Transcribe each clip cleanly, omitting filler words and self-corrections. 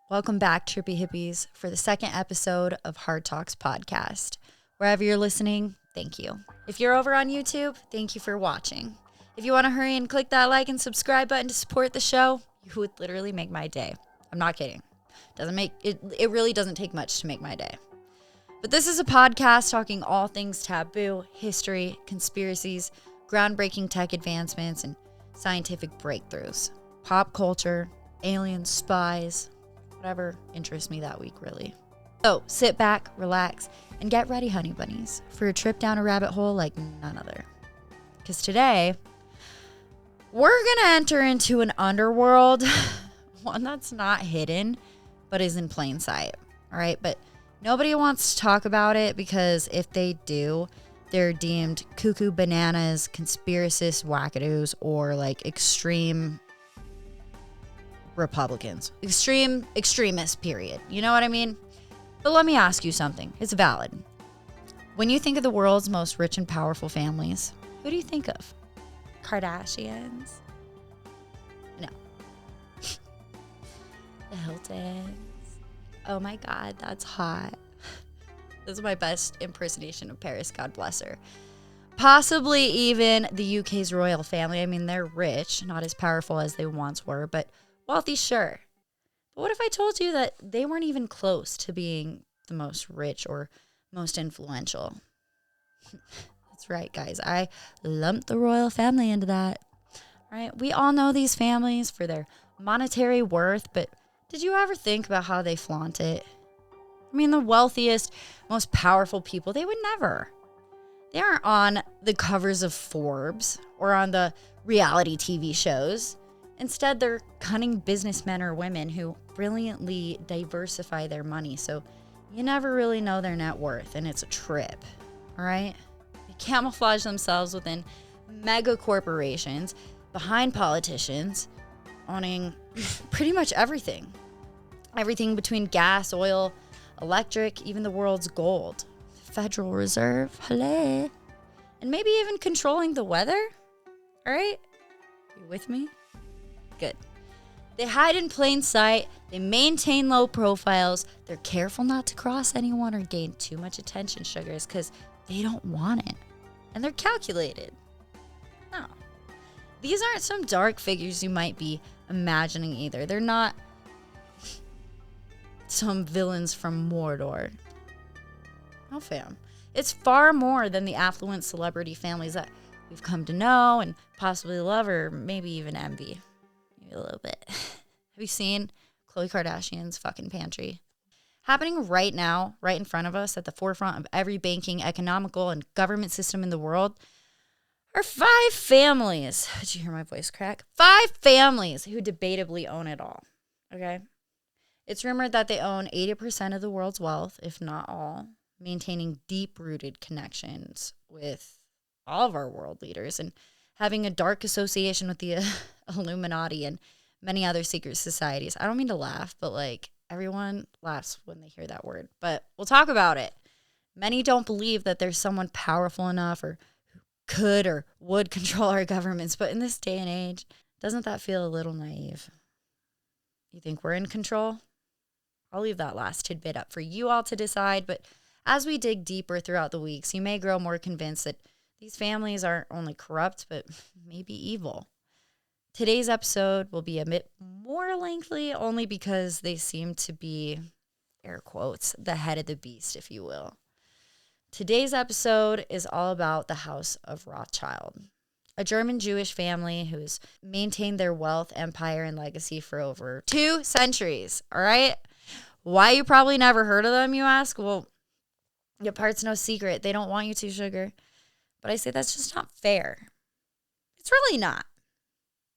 Welcome back, Trippy Hippies, for the second episode of Hard Talks Podcast. Wherever you're listening, thank you. If you're over on YouTube, thank you for watching. If you want to hurry and click that like and subscribe button to support the show, you would literally make my day. I'm not kidding. It really doesn't take much to make my day. But this is a podcast talking all things taboo, history, conspiracies, groundbreaking tech advancements, and scientific breakthroughs. Pop culture, aliens, spies, whatever interests me that week, really. So sit back, relax, and get ready, honey bunnies, for a trip down a rabbit hole like none other. Because today, we're going to enter into an underworld, one that's not hidden, but is in plain sight. All right, but nobody wants to talk about it because if they do, they're deemed cuckoo bananas, conspiracists, wackadoos, or like extreme Republicans. Extremists, period. You know what I mean? But let me ask you something. It's valid. When you think of the world's most rich and powerful families, who do you think of? Kardashians? No. The Hiltons? Oh my God, that's hot. This is my best impersonation of Paris, God bless her. Possibly even the UK's royal family. I mean, they're rich, not as powerful as they once were, but wealthy, sure. But what if I told you that they weren't even close to being the most rich or most influential? That's right, guys. I lumped the royal family into that. All right? We all know these families for their monetary worth, but did you ever think about how they flaunt it? I mean, the wealthiest, most powerful people, they would never. They aren't on the covers of Forbes or on the reality TV shows. Instead, they're cunning businessmen or women who brilliantly diversify their money, so you never really know their net worth, and it's a trip, all right? They camouflage themselves within mega corporations, behind politicians, owning pretty much everything. Everything between gas, oil, electric, even the world's gold. Federal Reserve, hello. And maybe even controlling the weather, all right? You with me? Good. They hide in plain sight. They maintain low profiles. They're careful not to cross anyone or gain too much attention, sugars, because they don't want it. And they're calculated. No. These aren't some dark figures you might be imagining either. They're not some villains from Mordor. No, fam. It's far more than the affluent celebrity families that we've come to know and possibly love or maybe even envy. Maybe a little bit. Have you seen Khloe Kardashian's fucking pantry? Happening right now, right in front of us, at the forefront of every banking, economical, and government system in the world, are 5 families. Did you hear my voice crack? 5 families who debatably own it all. Okay? It's rumored that they own 80% of the world's wealth, if not all, maintaining deep-rooted connections with all of our world leaders and having a dark association with the Illuminati and many other secret societies. I don't mean to laugh, but like everyone laughs when they hear that word. But we'll talk about it. Many don't believe that there's someone powerful enough or who could or would control our governments. But in this day and age, doesn't that feel a little naive? You think we're in control? I'll leave that last tidbit up for you all to decide. But as we dig deeper throughout the weeks, you may grow more convinced that these families aren't only corrupt, but maybe evil. Today's episode will be a bit more lengthy only because they seem to be, air quotes, the head of the beast, if you will. Today's episode is all about the House of Rothschild, a German Jewish family who's maintained their wealth, empire, and legacy for over 2 centuries, all right? Why you probably never heard of them, you ask? Well, your part's no secret. They don't want you to, sugar. But I say that's just not fair. It's really not.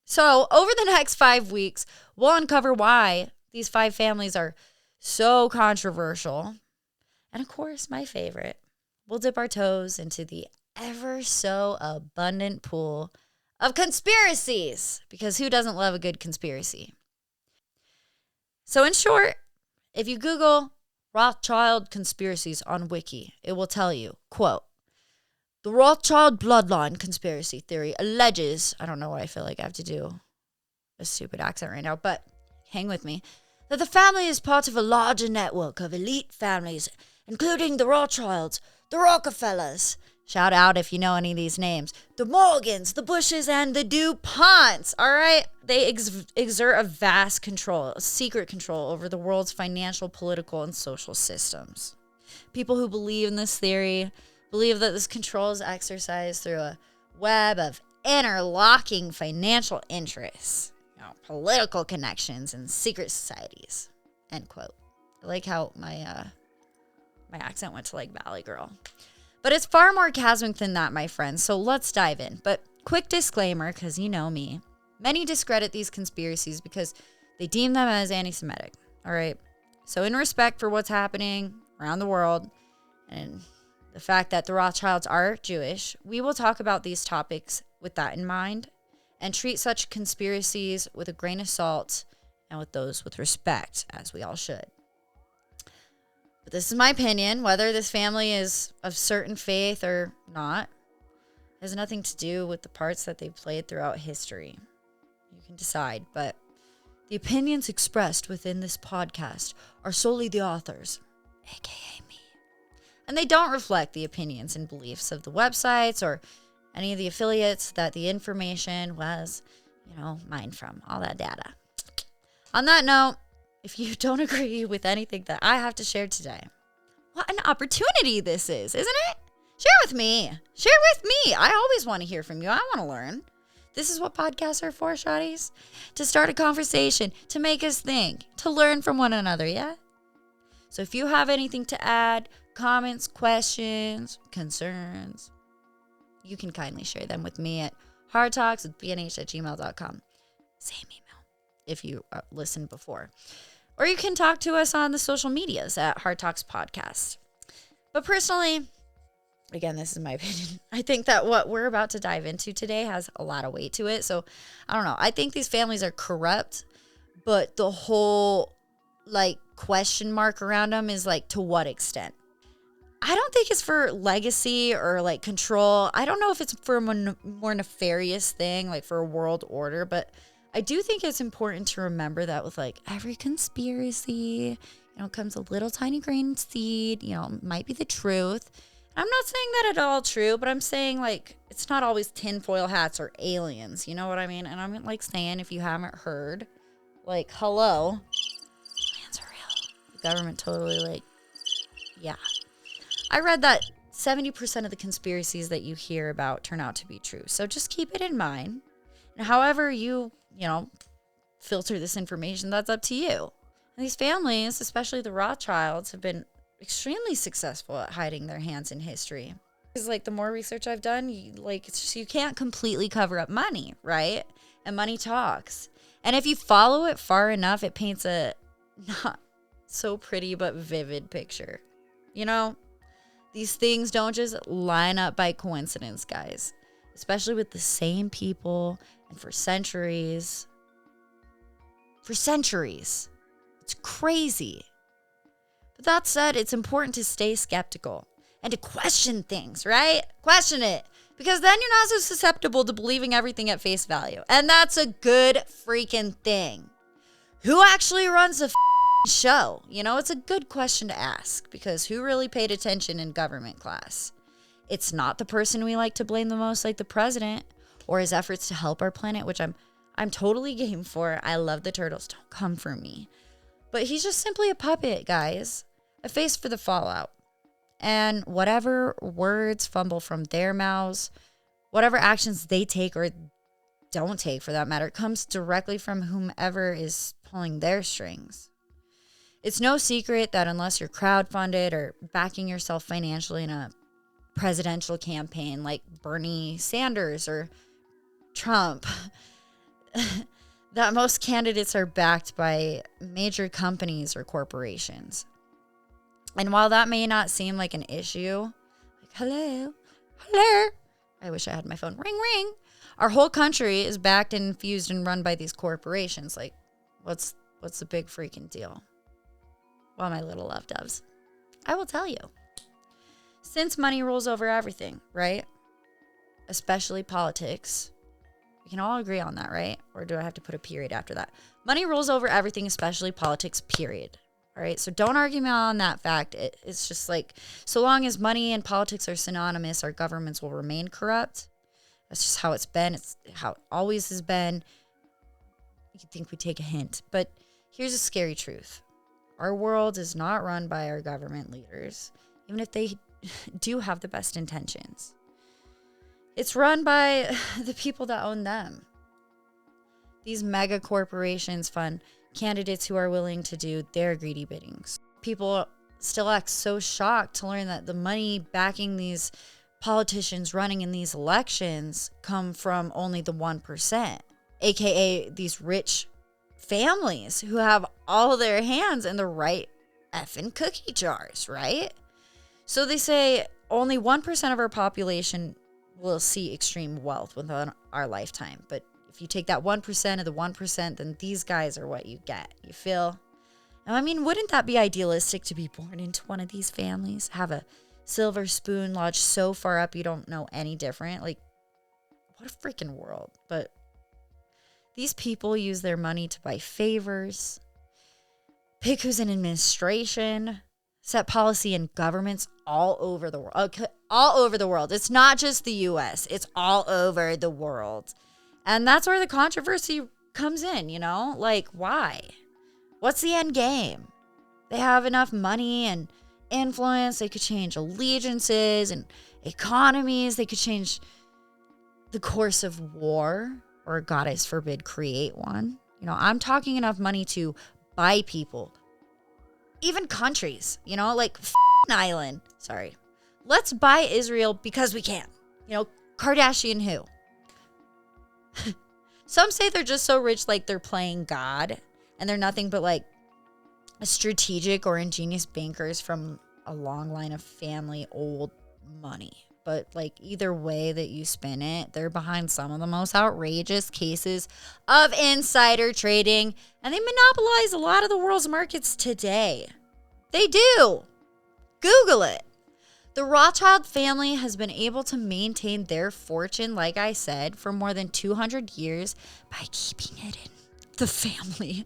So over the next 5 weeks, we'll uncover why these 5 families are so controversial. And of course, my favorite, we'll dip our toes into the ever so abundant pool of conspiracies. Because who doesn't love a good conspiracy? So in short, if you Google Rothschild conspiracies on Wiki, it will tell you, quote, the Rothschild bloodline conspiracy theory alleges, I don't know what I feel like I have to do a stupid accent right now, but hang with me. that the family is part of a larger network of elite families, including the Rothschilds, the Rockefellers. Shout out if you know any of these names. The Morgans, the Bushes, and the DuPonts, all right? They exert a vast control, a secret control over the world's financial, political, and social systems. People who believe in this theory believe that this control is exercised through a web of interlocking financial interests, political connections, and secret societies, end quote. I like how my accent went to like Valley Girl. But it's far more cosmic than that, my friends, so let's dive in. But quick disclaimer, because you know me. Many discredit these conspiracies because they deem them as anti-Semitic, all right? So in respect for what's happening around the world and the fact that the Rothschilds are Jewish, we will talk about these topics with that in mind and treat such conspiracies with a grain of salt and with those with respect, as we all should. But this is my opinion. Whether this family is of certain faith or not has nothing to do with the parts that they've played throughout history. You can decide, but the opinions expressed within this podcast are solely the authors, aka me. And they don't reflect the opinions and beliefs of the websites or any of the affiliates that the information was, mined from, all that data. On that note, if you don't agree with anything that I have to share today, what an opportunity this is, isn't it? Share with me. Share with me. I always want to hear from you. I want to learn. This is what podcasts are for, shawties. To start a conversation, to make us think, to learn from one another, yeah? So if you have anything to add, comments, questions, concerns, you can kindly share them with me at hardtalkswithbnh@gmail.com. Same email if you listened before. Or you can talk to us on the social medias at Hard Talks Podcast. But personally, again, this is my opinion, I think that what we're about to dive into today has a lot of weight to it. So, I don't know. I think these families are corrupt, but the whole, question mark around them is, to what extent? I don't think it's for legacy or, control. I don't know if it's for a more nefarious thing, for a world order, but I do think it's important to remember that with every conspiracy, comes a little tiny grain of seed, might be the truth. I'm not saying that it's all true, but I'm saying it's not always tinfoil hats or aliens. You know what I mean? And I'm saying, if you haven't heard, hello, aliens are real. The government totally yeah. I read that 70% of the conspiracies that you hear about turn out to be true. So just keep it in mind. And however you filter this information, that's up to you. And these families, especially the Rothschilds, have been extremely successful at hiding their hands in history. Because the more research I've done, you can't completely cover up money, right? And money talks. And if you follow it far enough, it paints a not so pretty but vivid picture. These things don't just line up by coincidence, guys. Especially with the same people and for centuries. It's crazy. But that said, it's important to stay skeptical and to question things, right? Question it. Because then you're not so susceptible to believing everything at face value. And that's a good freaking thing. Who actually runs the show? It's a good question to ask, because who really paid attention in government class? It's not the person we like to blame the most, like the president, or his efforts to help our planet, which I'm totally game for. I love the turtles. Don't come for me. But he's just simply a puppet, guys. A face for the fallout. And whatever words fumble from their mouths, whatever actions they take or don't take for that matter, comes directly from whomever is pulling their strings. It's no secret that unless you're crowdfunded or backing yourself financially in a presidential campaign like Bernie Sanders or Trump, that most candidates are backed by major companies or corporations. And while that may not seem like an issue, hello, I wish I had my phone, ring, ring. Our whole country is backed and infused and run by these corporations. What's the big freaking deal? Well, my little love doves, I will tell you. Since money rules over everything, right? Especially politics, We can all agree on that, right? Or do I have to put a period after that? Money rules over everything, especially politics, period. All right, so don't argue me on that fact. It's just like, so long as money and politics are synonymous, our governments will remain corrupt. That's just how it's been. It's how it always has been. You'd think we'd take a hint. But here's a scary truth. Our world is not run by our government leaders, even if they do have the best intentions. It's run by the people that own them. These mega corporations fund candidates who are willing to do their greedy biddings. People still act so shocked to learn that the money backing these politicians running in these elections come from only the 1%, aka these rich families who have all of their hands in the right effing cookie jars, right? So they say only 1% of our population will see extreme wealth within our lifetime. But if you take that 1% of the 1%, then these guys are what you get. You feel? Now, I mean, wouldn't that be idealistic to be born into one of these families? Have a silver spoon lodged so far up you don't know any different? Like, what a freaking world. But these people use their money to buy favors, pick who's in administration, set policy in governments all over the world. Okay, all over the world. It's not just the U.S. It's all over the world. And that's where the controversy comes in, you know? Like, why? What's the end game? They have enough money and influence. They could change allegiances and economies. They could change the course of war, or goddess forbid, create one. You know, I'm talking enough money to buy people, even countries, you know, like island. Sorry. Let's buy Israel because we can. You know, Kardashian who? Some say they're just so rich, like they're playing God, and they're nothing but like a strategic or ingenious bankers from a long line of family old money. But like either way that you spin it, they're behind some of the most outrageous cases of insider trading, and they monopolize a lot of the world's markets today. They do. Google it. The Rothschild family has been able to maintain their fortune, like I said, for more than 200 years by keeping it in the family,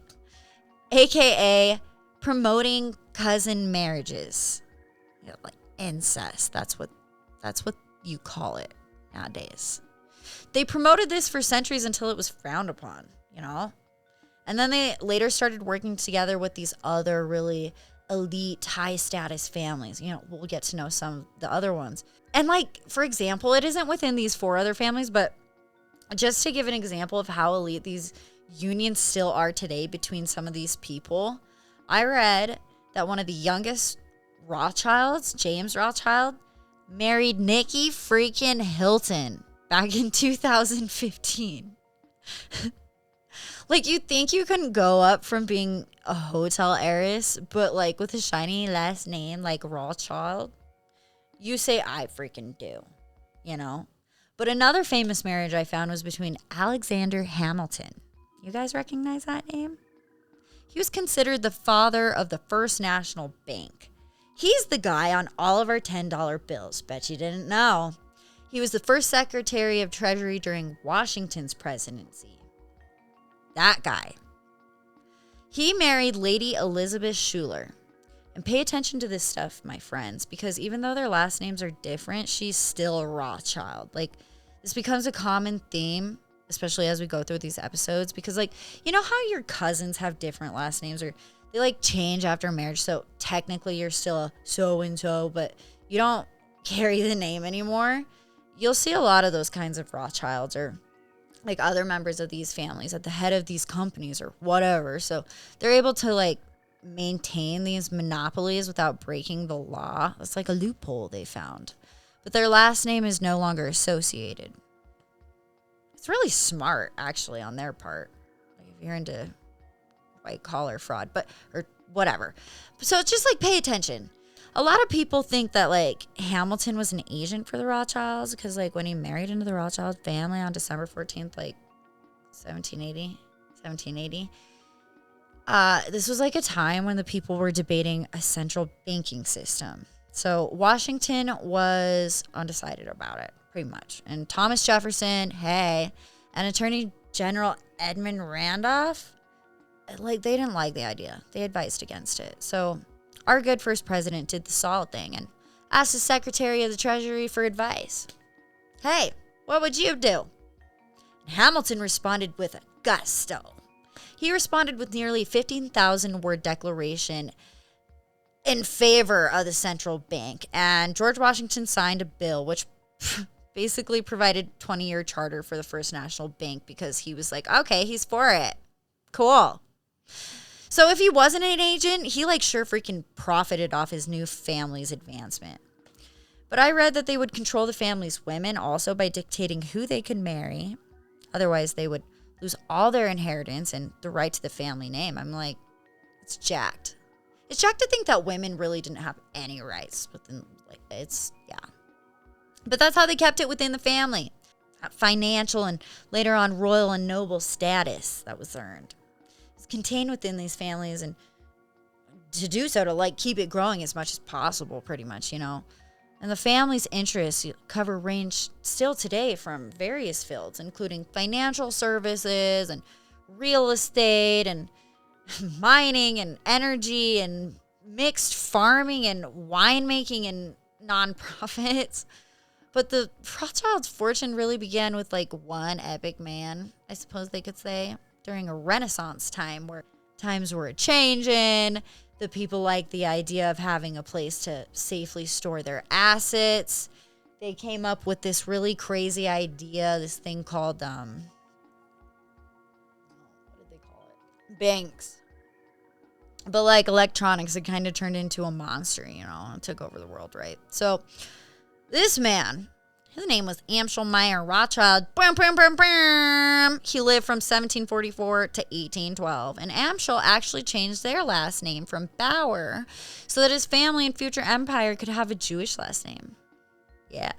aka promoting cousin marriages, you know, like incest. That's what you call it nowadays. They promoted this for centuries until it was frowned upon, you know? And then they later started working together with these other really elite, high status families. You know, we'll get to know some of the other ones. And like, for example, it isn't within these 4 other families, but just to give an example of how elite these unions still are today between some of these people, I read that one of the youngest Rothschilds, James Rothschild, married Nikki freaking Hilton back in 2015. Like, you'd think you couldn't go up from being a hotel heiress, but like with a shiny last name like Rothschild, you say I freaking do, you know? But another famous marriage I found was between Alexander Hamilton. You guys recognize that name? He was considered the father of the First National Bank. He's the guy on all of our $10 bills. Bet you didn't know. He was the first Secretary of Treasury during Washington's presidency. That guy. He married Lady Elizabeth Schuyler. And pay attention to this stuff, my friends, because even though their last names are different, she's still a Rothschild. Like, this becomes a common theme, especially as we go through these episodes, because, like, you know how your cousins have different last names, or they, like, change after marriage, so technically you're still a so-and-so, but you don't carry the name anymore? You'll see a lot of those kinds of Rothschilds, or like other members of these families at the head of these companies or whatever. So they're able to like maintain these monopolies without breaking the law. It's like a loophole they found. But their last name is no longer associated. It's really smart, actually, on their part. Like if you're into white collar fraud, but or whatever. So it's just like, pay attention. A lot of people think that like Hamilton was an agent for the Rothschilds because like when he married into the Rothschild family on December 14th, like 1780, this was like a time when the people were debating a central banking system. So Washington was undecided about it, pretty much. And Thomas Jefferson, hey, And Attorney General Edmund Randolph, they didn't like the idea. They advised against it. So our good first president did the solid thing and asked the Secretary of the Treasury for advice. Hey, what would you do? And Hamilton responded with gusto. He responded with nearly 15,000 word declaration in favor of the central bank. And George Washington signed a bill which basically provided 20-year charter for the First National Bank because he was like, okay, he's for it. Cool. So if he wasn't an agent, he sure freaking profited off his new family's advancement. But I read that they would control the family's women also by dictating who they could marry. Otherwise, they would lose all their inheritance and the right to the family name. I'm like, it's jacked. It's jacked to think that women really didn't have any rights within, yeah. But that's how they kept it within the family. Financial and later on royal and noble status that was earned. It's contained within these families, and to do so, to keep it growing as much as possible, pretty much, And the family's interests cover range still today from various fields, including financial services and real estate and mining and energy and mixed farming and winemaking and nonprofits. But the Rothschilds' fortune really began with one epic man, I suppose they could say, during a Renaissance time where times were changing. The people liked the idea of having a place to safely store their assets. They came up with this really crazy idea, this thing called, what did they call it? Banks. But electronics, it kind of turned into a monster, and took over the world, right? So this man, his name was Amschel Meyer Rothschild. He lived from 1744 to 1812. And Amschel actually changed their last name from Bauer so that his family and future empire could have a Jewish last name. Yeah.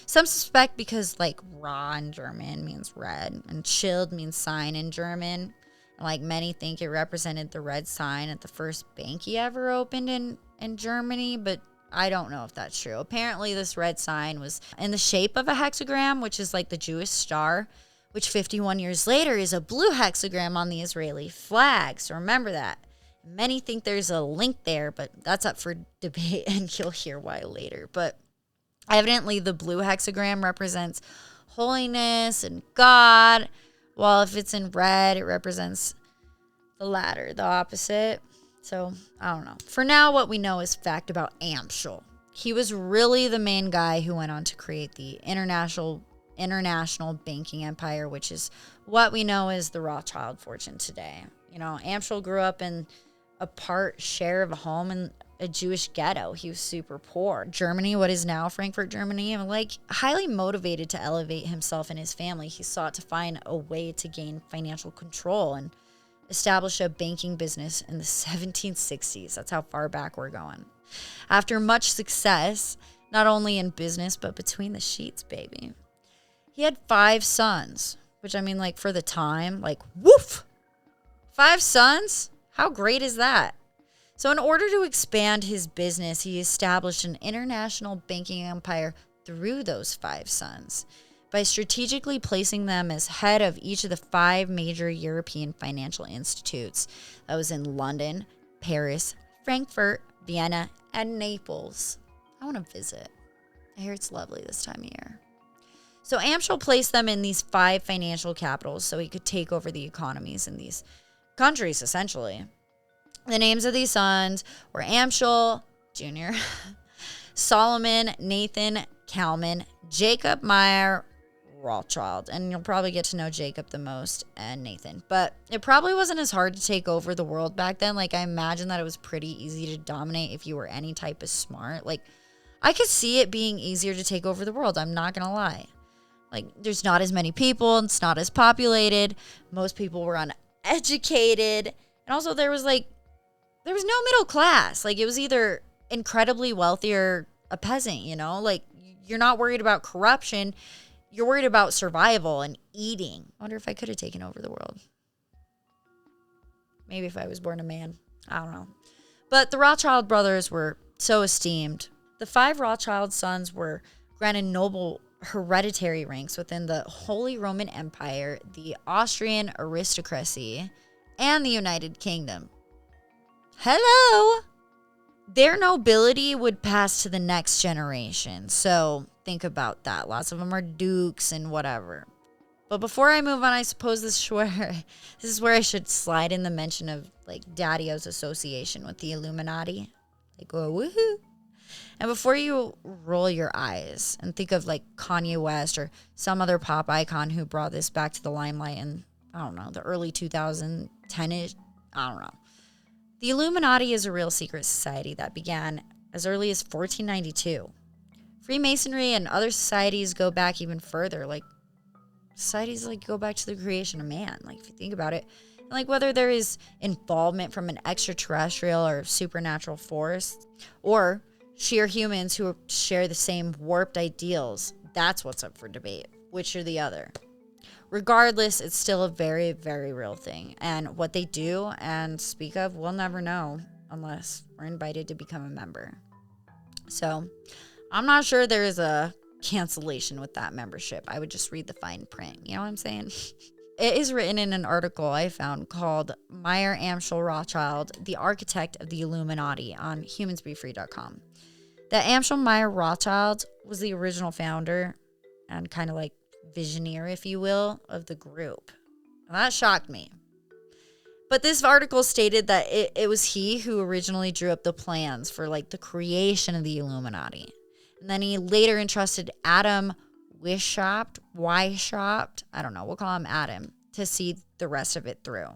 Some suspect because Ra in German means red and Schild means sign in German. And many think it represented the red sign at the first bank he ever opened in Germany, but I don't know if that's true. Apparently, this red sign was in the shape of a hexagram, which is the Jewish star, which 51 years later is a blue hexagram on the Israeli flag. So remember that. Many think there's a link there, but that's up for debate, and you'll hear why later. But evidently, the blue hexagram represents holiness and God, while if it's in red, it represents the latter, the opposite. So, I don't know. For now, what we know is fact about Amschel. He was really the main guy who went on to create the international banking empire, which is what we know as the Rothschild fortune today. Amschel grew up in a part share of a home in a Jewish ghetto. He was super poor. Germany, what is now Frankfurt, Germany, and highly motivated to elevate himself and his family, he sought to find a way to gain financial control and establish a banking business in the 1760s. That's how far back we're going. After much success, not only in business, but between the sheets, baby. He had 5 sons, which for the time, woof! 5 sons? How great is that? So in order to expand his business, he established an international banking empire through those 5 sons by strategically placing them as head of each of the 5 major European financial institutes. That was in London, Paris, Frankfurt, Vienna, and Naples. I want to visit. I hear it's lovely this time of year. So Amschel placed them in these 5 financial capitals so he could take over the economies in these countries, essentially. The names of these sons were Amschel Jr., Solomon, Nathan, Kalman, Jacob Meyer, Rothschild. And you'll probably get to know Jacob the most and Nathan. But it probably wasn't as hard to take over the world back then. I imagine that it was pretty easy to dominate if you were any type of smart. I could see it being easier to take over the world. I'm not going to lie. There's not as many people. It's not as populated. Most people were uneducated. And also there was no middle class. It was either incredibly wealthy or a peasant, you're not worried about corruption. You're worried about survival and eating. I wonder if I could have taken over the world. Maybe if I was born a man. I don't know. But the Rothschild brothers were so esteemed. The 5 Rothschild sons were granted noble hereditary ranks within the Holy Roman Empire, the Austrian aristocracy, and the United Kingdom. Hello! Their nobility would pass to the next generation. So think about that. Lots of them are dukes and whatever. But before I move on, I suppose this is where I should slide in the mention of like Daddy-O's association with the Illuminati. Like, oh, woohoo. And before you roll your eyes and think of like Kanye West or some other pop icon who brought this back to the limelight in, I don't know, the early 2010-ish, I don't know. The Illuminati is a real secret society that began as early as 1492. Freemasonry and other societies go back even further, like societies like go back to the creation of man, like if you think about it. And like whether there is involvement from an extraterrestrial or supernatural force or sheer humans who share the same warped ideals, that's what's up for debate, which or the other. Regardless, it's still a very, very real thing. And what they do and speak of, we'll never know unless we're invited to become a member. So I'm not sure there is a cancellation with that membership. I would just read the fine print. You know what I'm saying? It is written in an article I found called Meyer Amschel Rothschild, the Architect of the Illuminati on humansbefree.com. That Amschel Meyer Rothschild was the original founder and kind of like visionary, if you will, of the group. And that shocked me. But this article stated that it was he who originally drew up the plans for like the creation of the Illuminati. And then he later entrusted Adam Weishaupt, I don't know, we'll call him Adam, to see the rest of it through.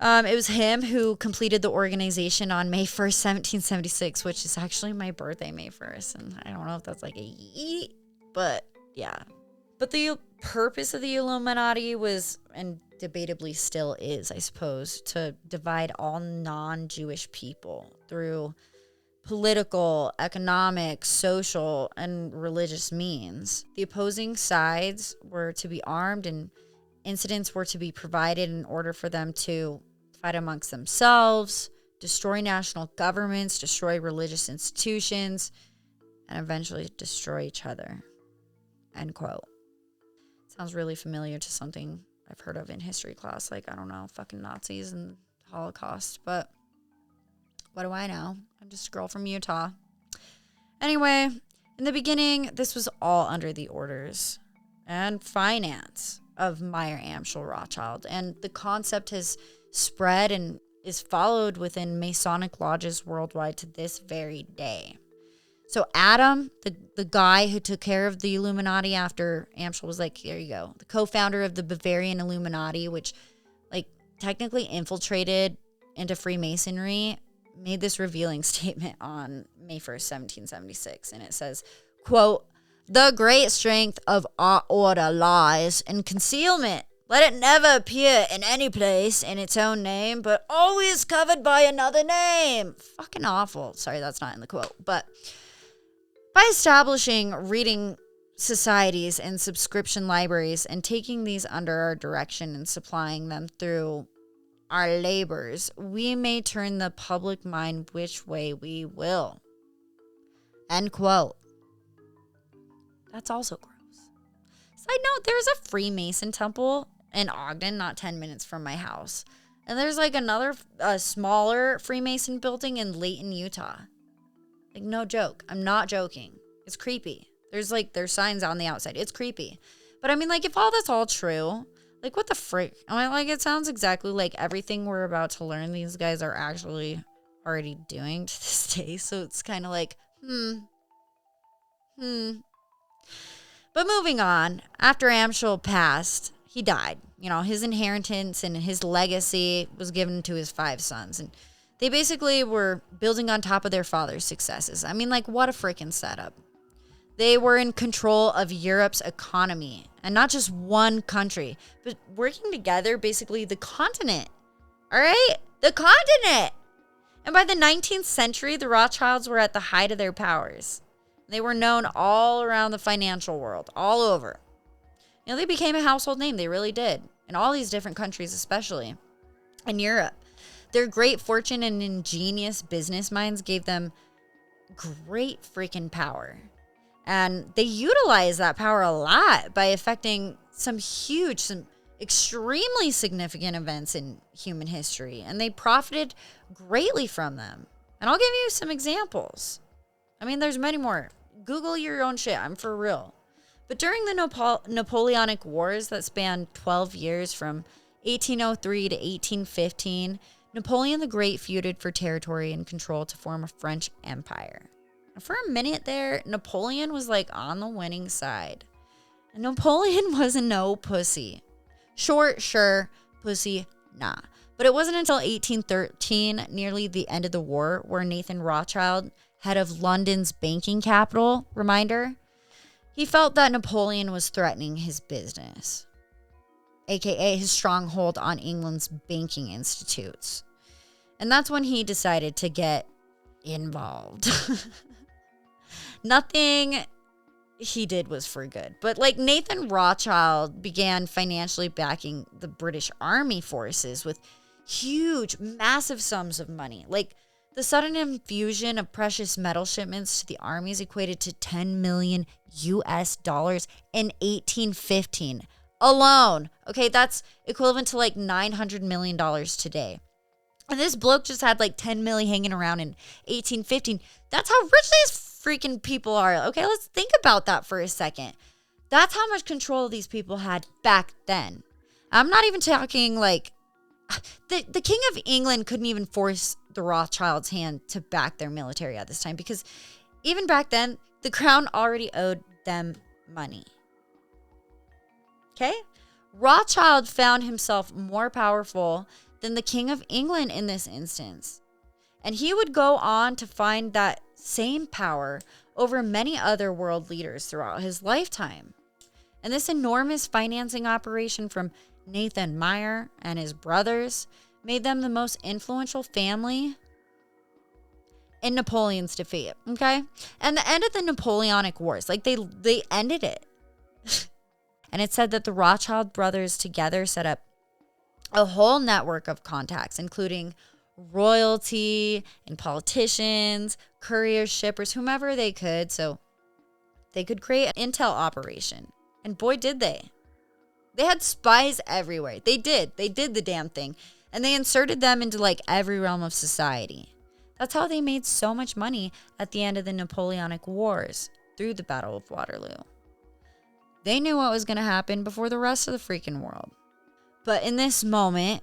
It was him who completed the organization on May 1st, 1776, which is actually my birthday, May 1st. And I don't know if that's like a yeet, but yeah. But the purpose of the Illuminati was, and debatably still is, I suppose, to divide all non-Jewish people through political, economic, social, and religious means. The opposing sides were to be armed and incidents were to be provided in order for them to fight amongst themselves, destroy national governments, destroy religious institutions, and eventually destroy each other. End quote. Sounds really familiar to something I've heard of in history class, like, I don't know, fucking Nazis and Holocaust, but what do I know? I'm just a girl from Utah. Anyway, in the beginning, this was all under the orders and finance of Meyer Amschel Rothschild, and the concept has spread and is followed within Masonic lodges worldwide to this very day. So Adam, the guy who took care of the Illuminati after Amschel was like, here you go, the co-founder of the Bavarian Illuminati, which like technically infiltrated into Freemasonry, made this revealing statement on May 1st, 1776. And it says, quote, "The great strength of our order lies in concealment. Let it never appear in any place in its own name, but always covered by another name." Fucking awful. Sorry, that's not in the quote. But by establishing reading societies and subscription libraries and taking these under our direction and supplying them through our labors, we may turn the public mind which way we will. End quote. That's also gross. Side note, there's a Freemason temple in Ogden, not 10 minutes from my house. And there's like another smaller Freemason building in Layton, Utah. Like, no joke. I'm not joking. It's creepy. There's signs on the outside. It's creepy. But I mean, like, if all that's all true, like, what the frick? I mean, like, it sounds exactly like everything we're about to learn these guys are actually already doing to this day. So it's kind of like, But moving on, after Amschel passed, he died. You know, his inheritance and his legacy was given to his 5 sons. And they basically were building on top of their father's successes. I mean, like, what a freaking setup. They were in control of Europe's economy. And not just one country, but working together, basically the continent. All right? The continent! And by the 19th century, the Rothschilds were at the height of their powers. They were known all around the financial world, all over. You know, they became a household name. They really did. In all these different countries, especially in Europe. Their great fortune and ingenious business minds gave them great freaking power. And they utilize that power a lot by affecting some extremely significant events in human history. And they profited greatly from them. And I'll give you some examples. I mean, there's many more. Google your own shit. I'm for real. But during the Napoleonic Wars that spanned 12 years from 1803 to 1815, Napoleon the Great feuded for territory and control to form a French empire. For a minute there, Napoleon was like on the winning side. And Napoleon was no pussy. Short, sure, pussy, nah. But it wasn't until 1813, nearly the end of the war, where Nathan Rothschild, head of London's banking capital, reminder, he felt that Napoleon was threatening his business, aka his stronghold on England's banking institutes. And that's when he decided to get involved. Nothing he did was for good. But like Nathan Rothschild began financially backing the British Army forces with huge, massive sums of money. Like the sudden infusion of precious metal shipments to the armies equated to 10 million US dollars in 1815 alone. Okay, that's equivalent to like $900 million today. And this bloke just had like 10 million hanging around in 1815. That's how rich these freaking people are. Okay, let's think about that for a second. That's how much control these people had back then. I'm not even talking like the King of England couldn't even force the Rothschilds' hand to back their military at this time, because even back then, the crown already owed them money. Okay? Rothschild found himself more powerful than the King of England in this instance. And he would go on to find that same power over many other world leaders throughout his lifetime. And this enormous financing operation from Nathan Meyer and his brothers made them the most influential family in Napoleon's defeat, okay? And the end of the Napoleonic Wars, like they ended it. And it said that the Rothschild brothers together set up a whole network of contacts, including royalty and politicians, couriers, shippers, whomever they could, so they could create an intel operation. And boy, did they. They had spies everywhere. They did the damn thing. And they inserted them into like every realm of society. That's how they made so much money at the end of the Napoleonic Wars through the Battle of Waterloo. They knew what was going to happen before the rest of the freaking world. But in this moment,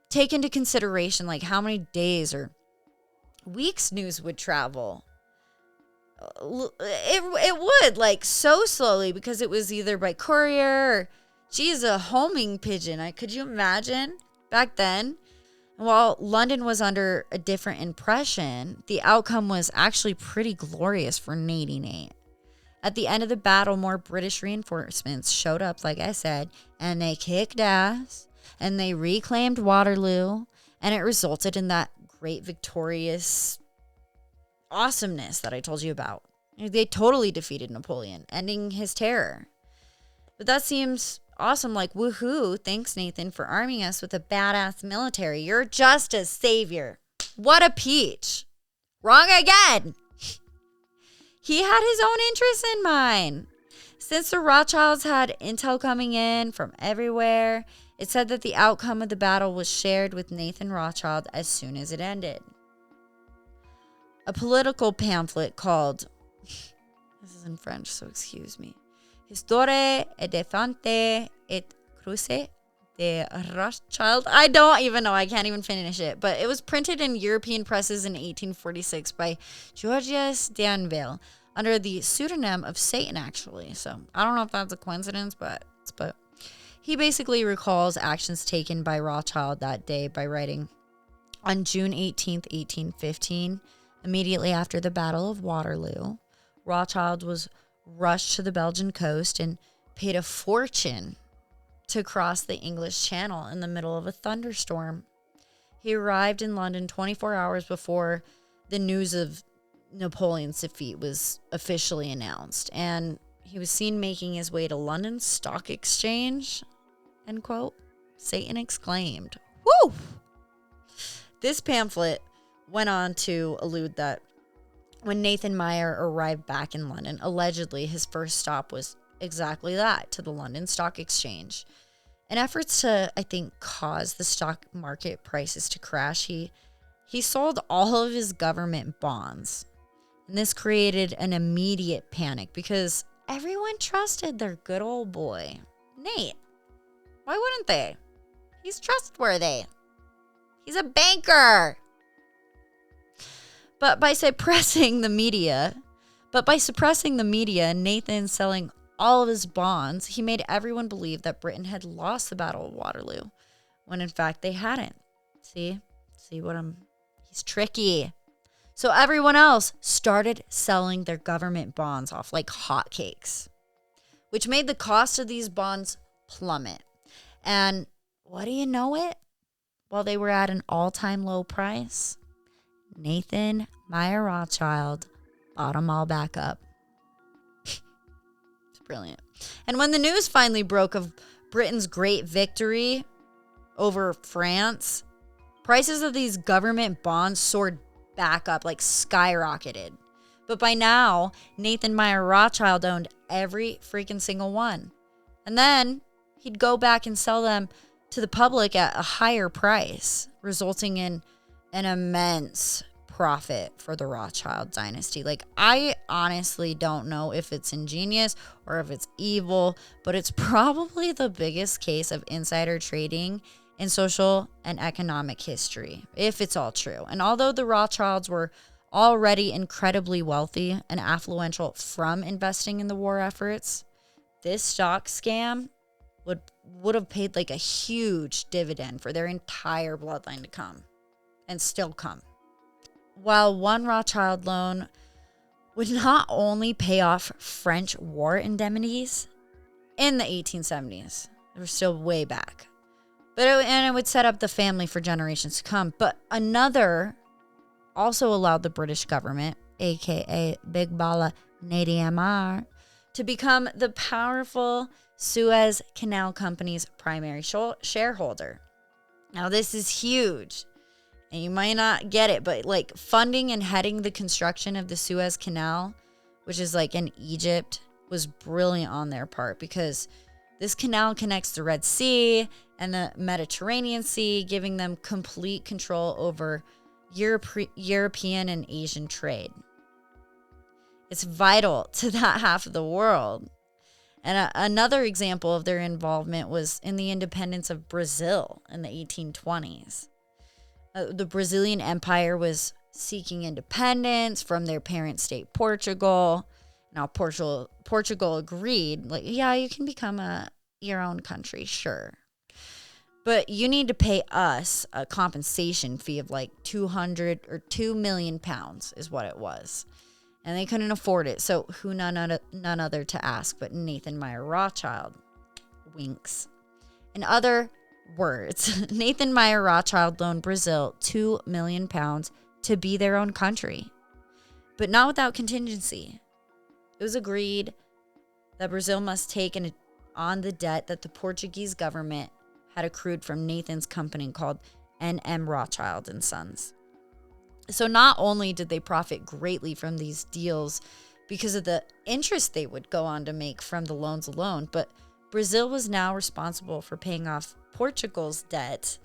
take into consideration like how many days or weeks news would travel. It would, like, so slowly, because it was either by courier or, geez, a homing pigeon. Could you imagine back then? And while London was under a different impression, the outcome was actually pretty glorious for Nady Nate. At the end of the battle, more British reinforcements showed up, like I said, and they kicked ass, and they reclaimed Waterloo, and it resulted in that great victorious awesomeness that I told you about. They totally defeated Napoleon, ending his terror. But that seems awesome, like, woohoo, thanks Nathan for arming us with a badass military. You're just a savior. What a peach. Wrong again. He had his own interests in mind. Since the Rothschilds had intel coming in from everywhere, it said that the outcome of the battle was shared with Nathan Rothschild as soon as it ended. A political pamphlet called, this is in French, so excuse me, Histoire et Défense et Cruce de Rothschild. I don't even know. I can't even finish it. But it was printed in European presses in 1846 by Georges Danville under the pseudonym of Satan, actually. So I don't know if that's a coincidence, but he basically recalls actions taken by Rothschild that day by writing, on June 18th, 1815, immediately after the Battle of Waterloo, Rothschild was rushed to the Belgian coast and paid a fortune to cross the English Channel in the middle of a thunderstorm. He arrived in London 24 hours before the news of Napoleon's defeat was officially announced, and he was seen making his way to London Stock Exchange, end quote. Satan exclaimed. Woo! This pamphlet went on to allude that when Nathan Meyer arrived back in London. Allegedly, his first stop was exactly that, to the London Stock Exchange. In efforts to, I think, cause the stock market prices to crash, he sold all of his government bonds. And this created an immediate panic because everyone trusted their good old boy, Nate. Why wouldn't they? He's trustworthy. He's a banker. But by suppressing the media, Nathan selling all of his bonds, he made everyone believe that Britain had lost the Battle of Waterloo, when in fact they hadn't. See he's tricky. So everyone else started selling their government bonds off like hotcakes, which made the cost of these bonds plummet. And what do you know it? While they were at an all-time low price, Nathan Meyer Rothschild bought them all back up. It's brilliant. And when the news finally broke of Britain's great victory over France, prices of these government bonds soared back up, like skyrocketed. But by now, Nathan Meyer Rothschild owned every freaking single one. And then he'd go back and sell them to the public at a higher price, resulting in an immense profit for the Rothschild dynasty. Like, I honestly don't know if it's ingenious or if it's evil, but it's probably the biggest case of insider trading in social and economic history, if it's all true. And although the Rothschilds were already incredibly wealthy and affluential from investing in the war efforts, this stock scam would have paid like a huge dividend for their entire bloodline to come and still come. While one Rothschild loan would not only pay off French war indemnities in the 1870s, they were still way back, it would set up the family for generations to come. But another also allowed the British government, aka Big Bala Nady MR, to become the powerful Suez Canal Company's primary shareholder. Now, this is huge, and you might not get it, but like funding and heading the construction of the Suez Canal, which is like in Egypt, was brilliant on their part, because this canal connects the Red Sea and the Mediterranean Sea, giving them complete control over European and Asian trade. It's vital to that half of the world. And another example of their involvement was in the independence of Brazil in the 1820s. The Brazilian Empire was seeking independence from their parent state, Portugal. Now, Portugal agreed, like, yeah, you can become your own country, sure. But you need to pay us a compensation fee of like 200 or 2 million pounds is what it was. And they couldn't afford it. So who none other to ask but Nathan Meyer Rothschild. Winks. In other words, Nathan Meyer Rothschild loaned Brazil 2 million pounds to be their own country. But not without contingency. It was agreed that Brazil must take on the debt that the Portuguese government had accrued from Nathan's company called N.M. Rothschild and Sons. So not only did they profit greatly from these deals because of the interest they would go on to make from the loans alone, but Brazil was now responsible for paying off Portugal's debt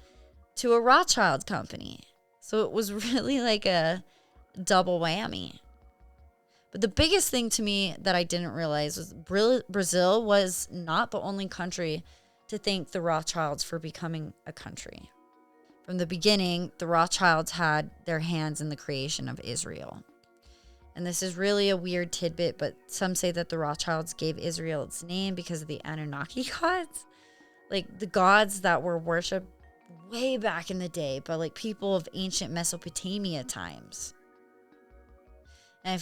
to a Rothschild company. So it was really like a double whammy. But the biggest thing to me that I didn't realize was Brazil was not the only country to thank the Rothschilds for becoming a country. From the beginning, the Rothschilds had their hands in the creation of Israel. And this is really a weird tidbit, but some say that the Rothschilds gave Israel its name because of the Anunnaki gods. Like the gods that were worshipped way back in the day by like people of ancient Mesopotamia times. And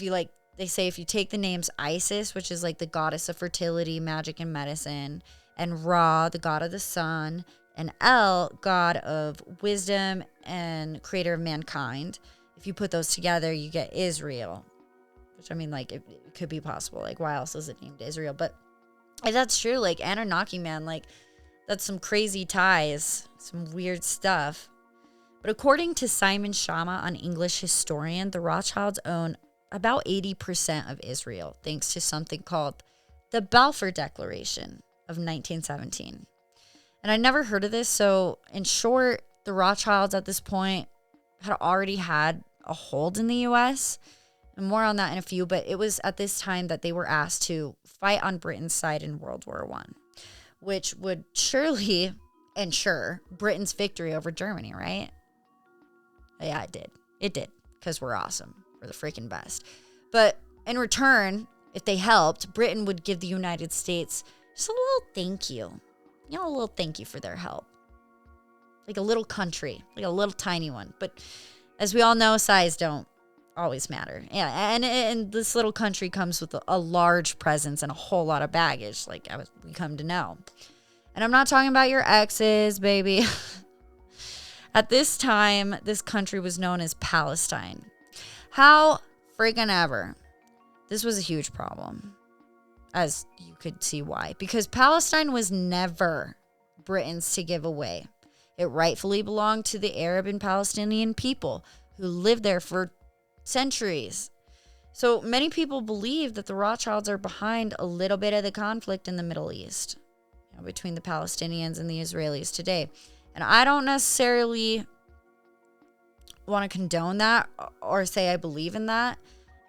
they say if you take the names Isis, which is like the goddess of fertility, magic, and medicine, and Ra, the god of the sun, and El, god of wisdom and creator of mankind, if you put those together, you get Israel. Which, I mean, like, it could be possible. Like, why else is it named Israel? But if that's true, like, Anunnaki, man, like, that's some crazy ties, some weird stuff. But according to Simon Schama, an English historian, the Rothschilds own about 80% of Israel, thanks to something called the Balfour Declaration of 1917. And I never heard of this. So in short, the Rothschilds at this point had already had a hold in the U.S. And more on that in a few. But it was at this time that they were asked to fight on Britain's side in World War I, which would surely ensure Britain's victory over Germany, right? Yeah, it did. It did. Because we're awesome. We're the freaking best. But in return, if they helped, Britain would give the United States just a little thank you. You know, a little thank you for their help. Like a little country, like a little tiny one. But as we all know, size don't always matter. Yeah, and this little country comes with a large presence and a whole lot of baggage, like we come to know. And I'm not talking about your exes, baby. At this time, this country was known as Palestine. How freaking ever. This was a huge problem, as you could see why. Because Palestine was never Britain's to give away. It rightfully belonged to the Arab and Palestinian people who lived there for centuries. So many people believe that the Rothschilds are behind a little bit of the conflict in the Middle East, between the Palestinians and the Israelis today. And I don't necessarily want to condone that or say I believe in that.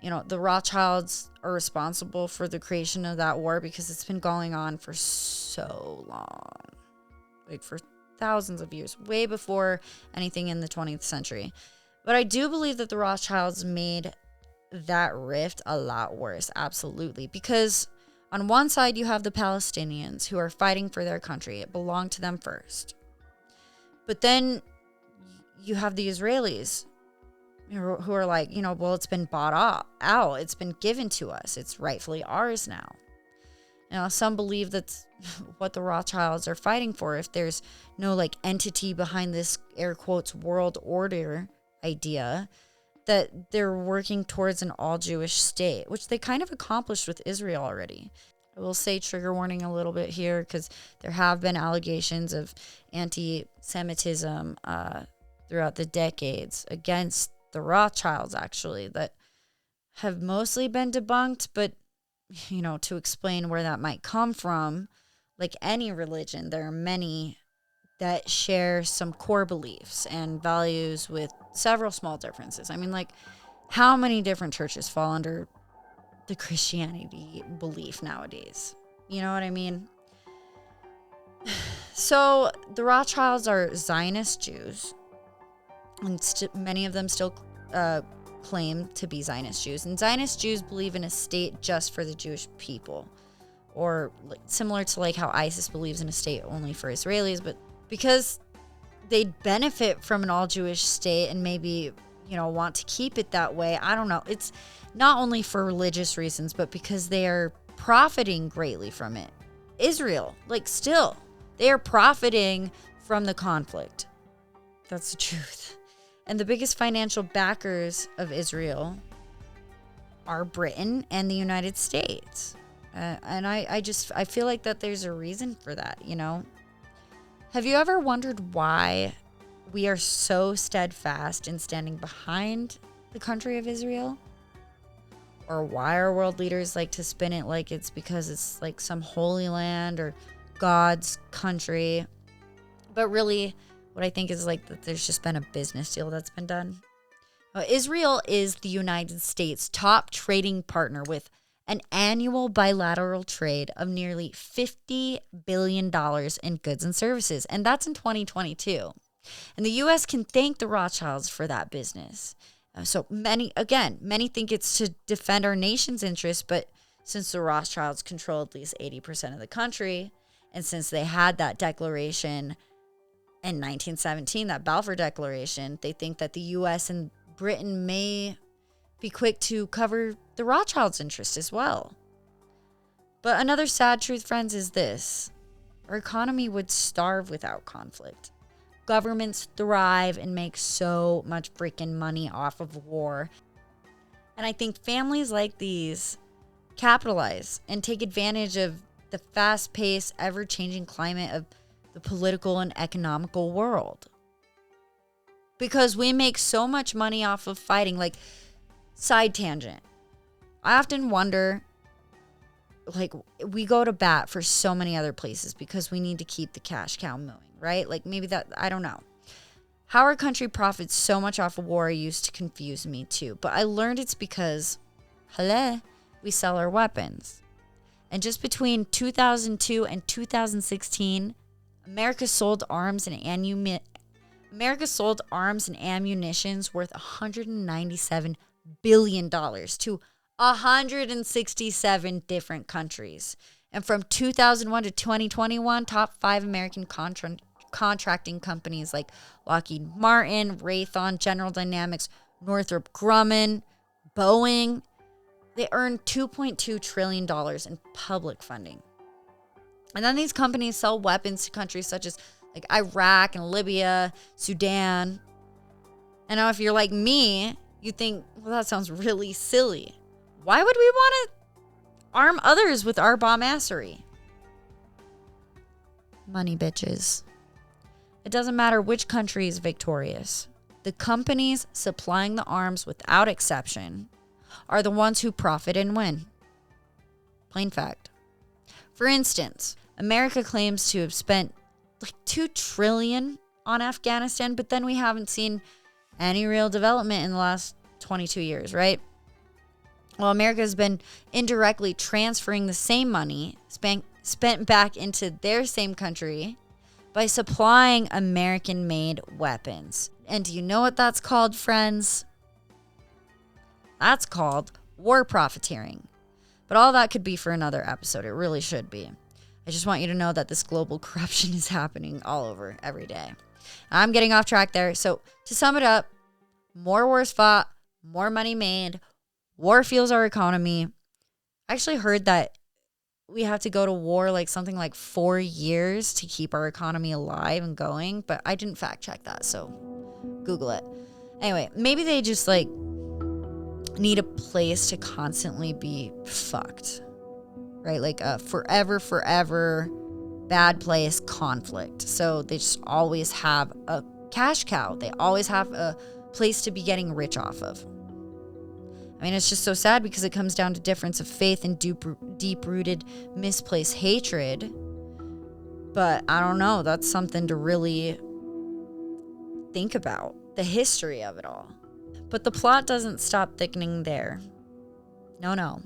The Rothschilds are responsible for the creation of that war because it's been going on for so long. Like for thousands of years, way before anything in the 20th century. But I do believe that the Rothschilds made that rift a lot worse, absolutely. Because on one side, you have the Palestinians who are fighting for their country. It belonged to them first. But then you have the Israelis who are like, well, it's been bought out. It's been given to us. It's rightfully ours now. Some believe that's what the Rothschilds are fighting for. If there's no entity behind this air quotes world order idea, that they're working towards an all Jewish state, which they kind of accomplished with Israel already. I will say trigger warning a little bit here because there have been allegations of anti-Semitism throughout the decades against the Rothschilds, actually, that have mostly been debunked. But, to explain where that might come from, like any religion, there are many that share some core beliefs and values with several small differences. I mean, how many different churches fall under the Christianity belief nowadays? You know what I mean? So the Rothschilds are Zionist Jews, and many of them still claim to be Zionist Jews. And Zionist Jews believe in a state just for the Jewish people, or similar to how ISIS believes in a state only for Israelis. But because they'd benefit from an all-Jewish state and maybe, want to keep it that way, I don't know. It's not only for religious reasons, but because they are profiting greatly from it. Israel, still, they are profiting from the conflict. That's the truth. And the biggest financial backers of Israel are Britain and the United States. And I feel like that there's a reason for that, Have you ever wondered why we are so steadfast in standing behind the country of Israel? Or why our world leaders like to spin it like it's because it's some holy land or God's country? But really, what I think is that there's just been a business deal that's been done. Israel is the United States' top trading partner with an annual bilateral trade of nearly $50 billion in goods and services. And that's in 2022. And the U.S. can thank the Rothschilds for that business. So many think it's to defend our nation's interests, but since the Rothschilds control at least 80% of the country, and since they had that declaration in 1917, that Balfour Declaration, they think that the U.S. and Britain may be quick to cover the Rothschilds' interest as well. But another sad truth, friends, is this. Our economy would starve without conflict. Governments thrive and make so much freaking money off of war. And I think families like these capitalize and take advantage of the fast-paced, ever-changing climate of the political and economical world. Because we make so much money off of fighting. Side tangent. I often wonder, like, we go to bat for so many other places because we need to keep the cash cow moving, right? Like, maybe that, I don't know. How our country profits so much off of war used to confuse me too. But I learned it's because, we sell our weapons. And just between 2002 and 2016, America sold arms and ammunitions worth $197 billion to 167 different countries. And from 2001 to 2021, top 5 American contracting companies like Lockheed Martin, Raytheon, General Dynamics, Northrop Grumman, Boeing, they earned $2.2 trillion in public funding. And then these companies sell weapons to countries such as like Iraq and Libya, Sudan. And now if you're like me, you think, well, that sounds really silly. Why would we want to arm others with our bombassery? Money, bitches. It doesn't matter which country is victorious. The companies supplying the arms without exception are the ones who profit and win. Plain fact. For instance, America claims to have spent like $2 trillion on Afghanistan, but then we haven't seen any real development in the last 22 years, right? Well, America has been indirectly transferring the same money spent back into their same country by supplying American-made weapons. And do you know what that's called, friends? That's called war profiteering. But all that could be for another episode. It really should be. I just want you to know that this global corruption is happening all over every day. I'm getting off track there. So to sum it up, more wars fought, more money made, war fuels our economy. I actually heard that we have to go to war like something like 4 years to keep our economy alive and going, but I didn't fact check that, so Google it. Anyway, maybe they just like need a place to constantly be fucked, right? Like a forever bad place, conflict. So they just always have a cash cow. They always have a place to be getting rich off of. I mean, it's just so sad because it comes down to difference of faith and deep-rooted misplaced hatred. But I don't know. That's something to really think about, the history of it all. But the plot doesn't stop thickening there. No.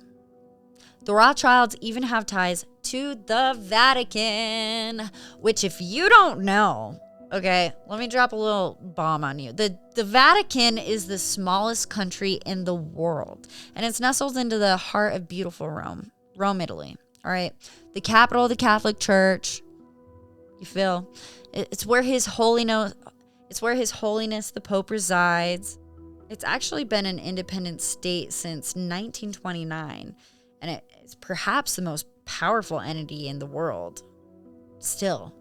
The Rothschilds even have ties to the Vatican, which if you don't know, okay, let me drop a little bomb on you. The Vatican is the smallest country in the world, and it's nestled into the heart of beautiful Rome, Italy. All right, the capital of the Catholic Church. You feel? It's where His Holiness the Pope resides. It's actually been an independent state since 1929, and it's perhaps the most powerful entity in the world. Still.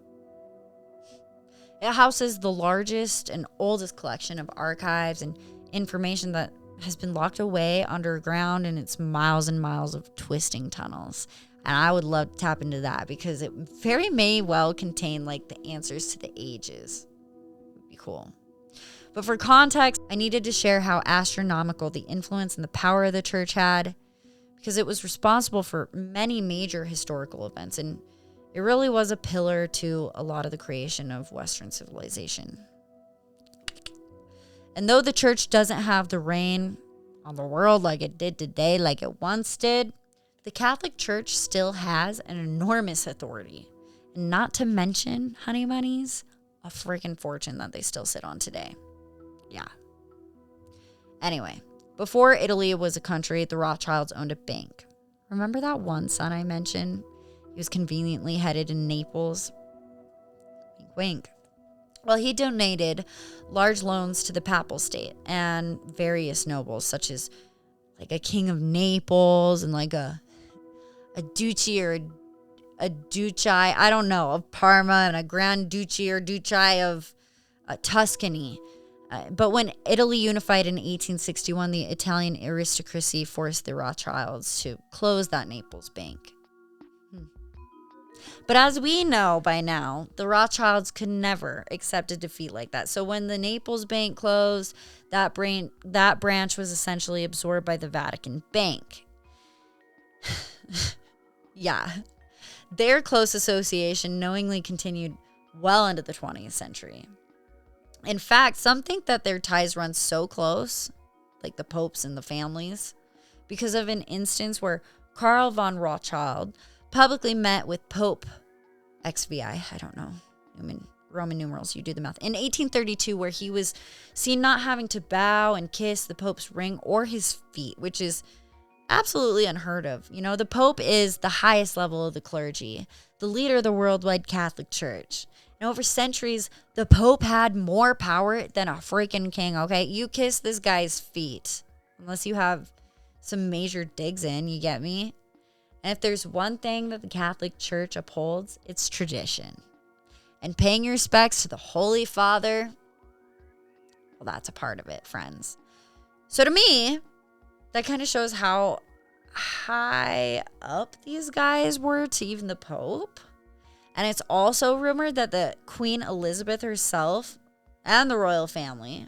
It houses the largest and oldest collection of archives and information that has been locked away underground in its miles and miles of twisting tunnels. And I would love to tap into that because it very may well contain like the answers to the ages. It would be cool. But for context, I needed to share how astronomical the influence and the power of the church had because it was responsible for many major historical events, and it really was a pillar to a lot of the creation of Western civilization. And though the church doesn't have the reign on the world like it did today, like it once did, the Catholic Church still has an enormous authority. And not to mention, honey bunnies, a freaking fortune that they still sit on today. Yeah. Anyway, before Italy was a country, the Rothschilds owned a bank. Remember that one son I mentioned? He was conveniently headed in Naples. Wink, wink. Well, he donated large loans to the papal state and various nobles, such as like a king of Naples and like a duchy or a duchy, I don't know, of Parma, and a grand duchy or duchy of Tuscany. But when Italy unified in 1861, the Italian aristocracy forced the Rothschilds to close that Naples bank. But as we know by now, the Rothschilds could never accept a defeat like that. So when the Naples bank closed, that branch was essentially absorbed by the Vatican Bank. Yeah. Their close association knowingly continued well into the 20th century. In fact, some think that their ties run so close, like the popes and the families, because of an instance where Karl von Rothschild publicly met with Pope XVI, I don't know, I mean, Roman numerals, you do the math, in 1832, where he was seen not having to bow and kiss the Pope's ring or his feet, which is absolutely unheard of. You know, the Pope is the highest level of the clergy, the leader of the worldwide Catholic Church. And over centuries, the Pope had more power than a freaking king, okay? You kiss this guy's feet, unless you have some major digs in, you get me? And if there's one thing that the Catholic Church upholds, it's tradition. And paying your respects to the Holy Father, well, that's a part of it, friends. So to me, that kind of shows how high up these guys were to even the Pope. And it's also rumored that the Queen Elizabeth herself and the royal family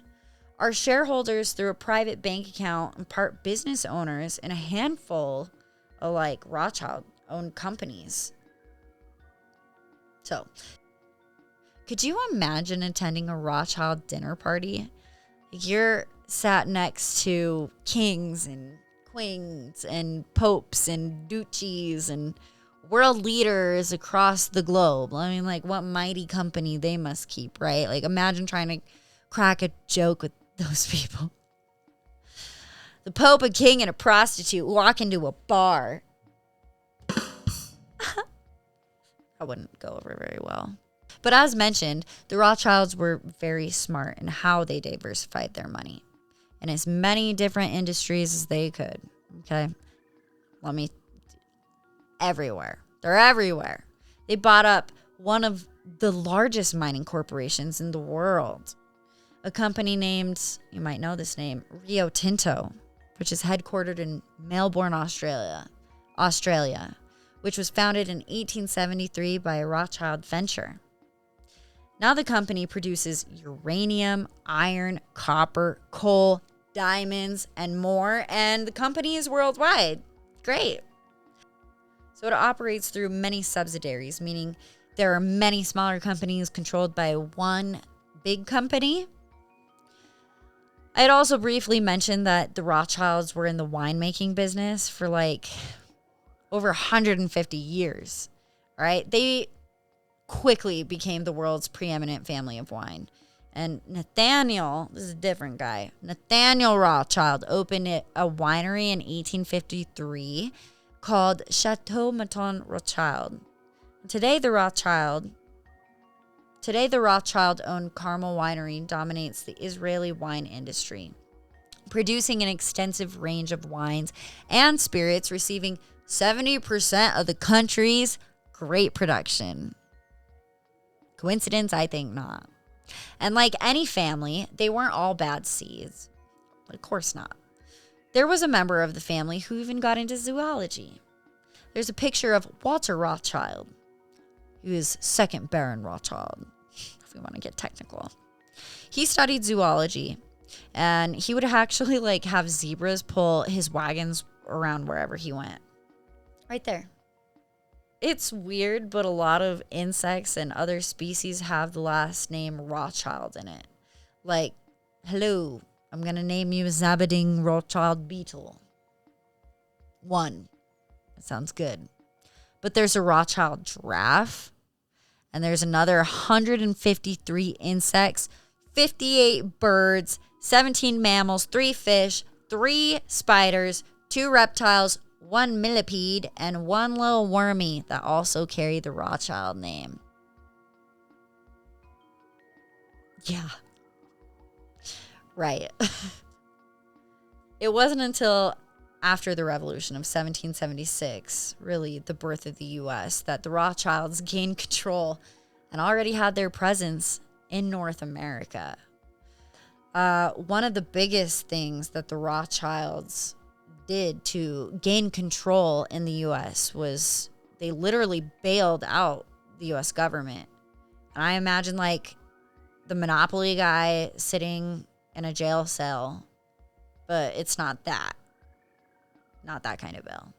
are shareholders through a private bank account and part business owners in a handful of like Rothschild-owned companies. So, could you imagine attending a Rothschild dinner party? You're sat next to kings and queens and popes and duchies and world leaders across the globe. I mean, like, what mighty company they must keep, right? Like, imagine trying to crack a joke with those people. The Pope, a king, and a prostitute walk into a bar. That wouldn't go over very well. But as mentioned, the Rothschilds were very smart in how they diversified their money in as many different industries as they could. Okay? Everywhere. They're everywhere. They bought up one of the largest mining corporations in the world. A company named, you might know this name, Rio Tinto, which is headquartered in Melbourne, Australia, which was founded in 1873 by a Rothschild venture. Now the company produces uranium, iron, copper, coal, diamonds, and more, and the company is worldwide. Great. So it operates through many subsidiaries, meaning there are many smaller companies controlled by one big company. I'd also briefly mentioned that the Rothschilds were in the winemaking business for like over 150 years, right? They quickly became the world's preeminent family of wine. And Nathaniel, this is a different guy, Nathaniel Rothschild opened a winery in 1853 called Chateau Mouton Rothschild. Today, the Rothschild-owned Carmel Winery dominates the Israeli wine industry, producing an extensive range of wines and spirits, receiving 70% of the country's grape production. Coincidence? I think not. And like any family, they weren't all bad seeds. Of course not. There was a member of the family who even got into zoology. There's a picture of Walter Rothschild, who is second Baron Rothschild, if we want to get technical. He studied zoology, and he would actually like have zebras pull his wagons around wherever he went. Right there. It's weird, but a lot of insects and other species have the last name Rothschild in it. Like, hello, I'm going to name you a Zabading Rothschild beetle. One. That sounds good. But there's a Rothschild giraffe, and there's another 153 insects, 58 birds, 17 mammals, 3 fish, 3 spiders, 2 reptiles, 1 millipede, and 1 little wormy that also carry the Rothschild name. Yeah. Right. It wasn't until after the Revolution of 1776, really the birth of the U.S., that the Rothschilds gained control and already had their presence in North America. One of the biggest things that the Rothschilds did to gain control in the U.S. was they literally bailed out the U.S. government. And I imagine like the Monopoly guy sitting in a jail cell, but it's not that. Not that kind of bill.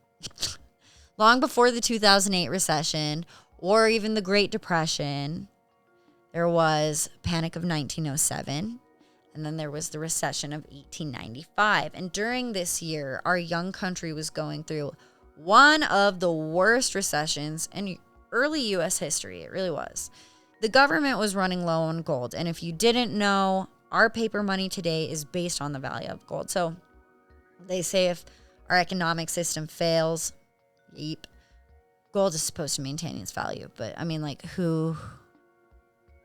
Long before the 2008 recession or even the Great Depression, there was Panic of 1907, and then there was the recession of 1895. And during this year, our young country was going through one of the worst recessions in early U.S. history. It really was. The government was running low on gold, and if you didn't know, our paper money today is based on the value of gold. So they say if our economic system fails, gold is supposed to maintain its value. But I mean, like, who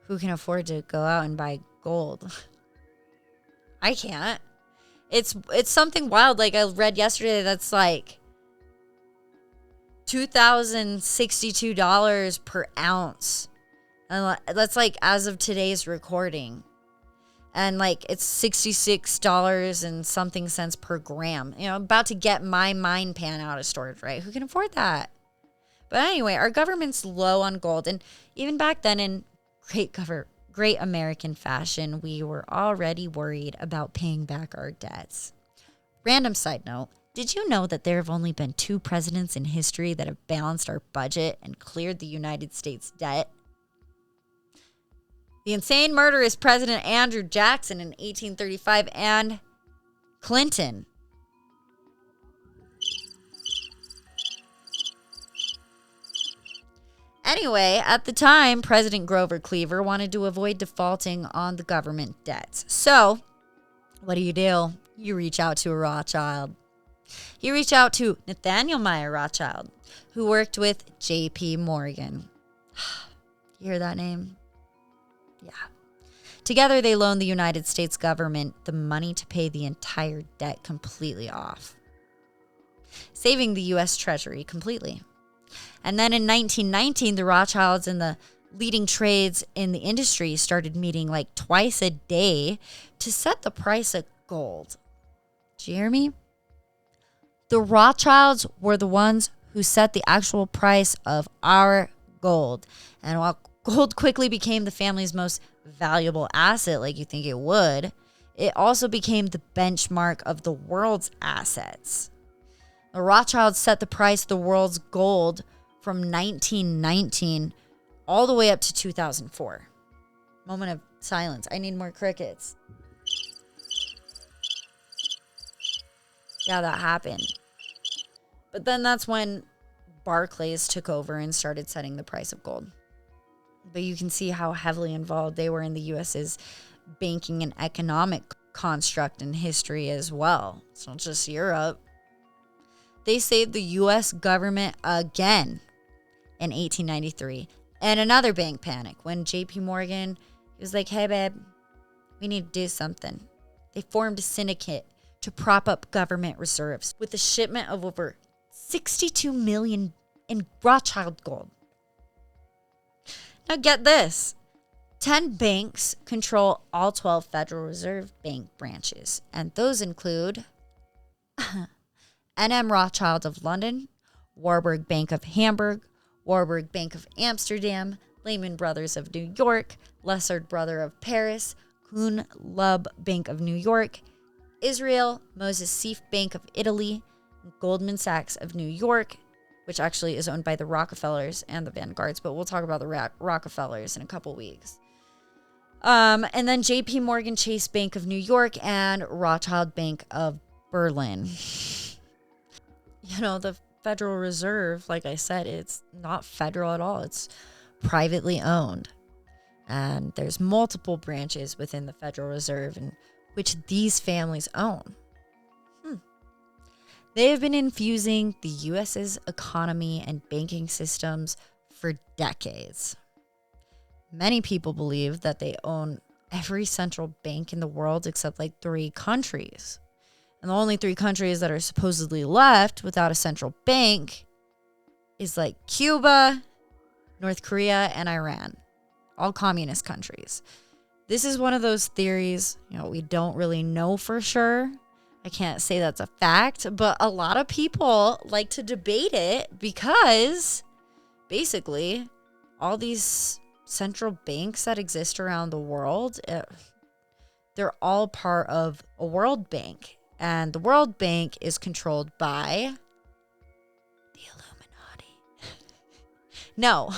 can afford to go out and buy gold? I can't. It's something wild. Like I read yesterday, that's like $2,062 per ounce, and that's like as of today's recording. And like it's $66 and something cents per gram. You know, I'm about to get my mine pan out of storage, right? Who can afford that? But anyway, our government's low on gold. And even back then in great American fashion, we were already worried about paying back our debts. Random side note, did you know that there have only been 2 presidents in history that have balanced our budget and cleared the United States debt? The insane murderous President Andrew Jackson in 1835 and Clinton. Anyway, at the time, President Grover Cleaver wanted to avoid defaulting on the government debts. So, what do? You reach out to a Rothschild. He reached out to Nathaniel Meyer Rothschild, who worked with J.P. Morgan. You hear that name? Yeah. Together, they loaned the United States government the money to pay the entire debt completely off, saving the U.S. Treasury completely. And then in 1919, the Rothschilds and the leading trades in the industry started meeting like twice a day to set the price of gold. Did you hear me? The Rothschilds were the ones who set the actual price of our gold. And while gold quickly became the family's most valuable asset, like you think it would, it also became the benchmark of the world's assets. The Rothschilds set the price of the world's gold from 1919 all the way up to 2004. Moment of silence. I need more crickets. Yeah, that happened. But then that's when Barclays took over and started setting the price of gold. But you can see how heavily involved they were in the U.S.'s banking and economic construct and history as well. It's not just Europe. They saved the U.S. government again in 1893 and another bank panic when J.P. Morgan was like, hey, babe, we need to do something. They formed a syndicate to prop up government reserves with a shipment of over 62 million in Rothschild gold. Now get this. 10 banks control all 12 Federal Reserve Bank branches, and those include N.M. Rothschild of London, Warburg Bank of Hamburg, Warburg Bank of Amsterdam, Lehman Brothers of New York, Lesser Brother of Paris, Kuhn Lub Bank of New York, Israel Moses Seif Bank of Italy, Goldman Sachs of New York, which actually is owned by the Rockefellers and the Vanguards, but we'll talk about the Rockefellers in a couple weeks. And then J.P. Morgan Chase Bank of New York and Rothschild Bank of Berlin. You know, the Federal Reserve, like I said, it's not federal at all. It's privately owned. And there's multiple branches within the Federal Reserve in which these families own. They have been infusing the U.S.'s economy and banking systems for decades. Many people believe that they own every central bank in the world except like 3 countries. And the only 3 countries that are supposedly left without a central bank is like Cuba, North Korea, and Iran. All communist countries. This is one of those theories, we don't really know for sure. I can't say that's a fact, but a lot of people like to debate it because basically all these central banks that exist around the world, they're all part of a world bank. And the World Bank is controlled by the No,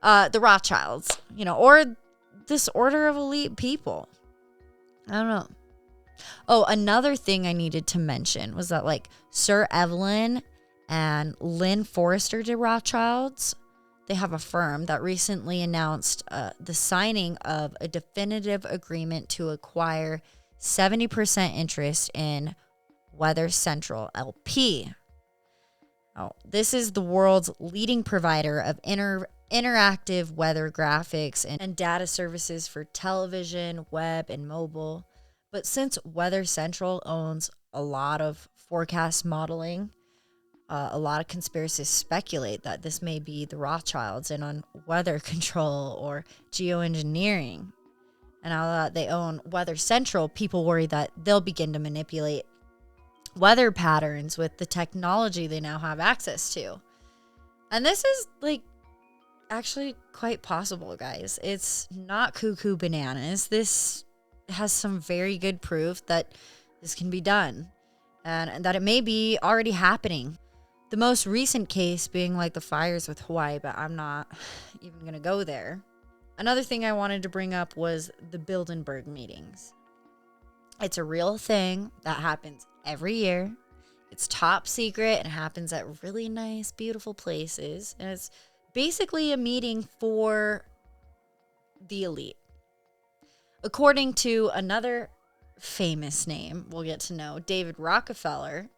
the Rothschilds, or this order of elite people. I don't know. Oh, another thing I needed to mention was that Sir Evelyn and Lynn Forrester de Rothschilds, they have a firm that recently announced the signing of a definitive agreement to acquire 70% interest in Weather Central LP. Oh, this is the world's leading provider of interactive weather graphics and data services for television, web, and mobile. But since Weather Central owns a lot of forecast modeling, a lot of conspiracists speculate that this may be the Rothschilds in on weather control or geoengineering. And now that they own Weather Central, people worry that they'll begin to manipulate weather patterns with the technology they now have access to. And this is actually quite possible, guys. It's not cuckoo bananas. This has some very good proof that this can be done and that it may be already happening. The most recent case being the fires with Hawaii, but I'm not even going to go there. Another thing I wanted to bring up was the Bilderberg meetings. It's a real thing that happens every year. It's top secret and happens at really nice, beautiful places. And it's basically a meeting for the elite. According to another famous name we'll get to know, David Rockefeller,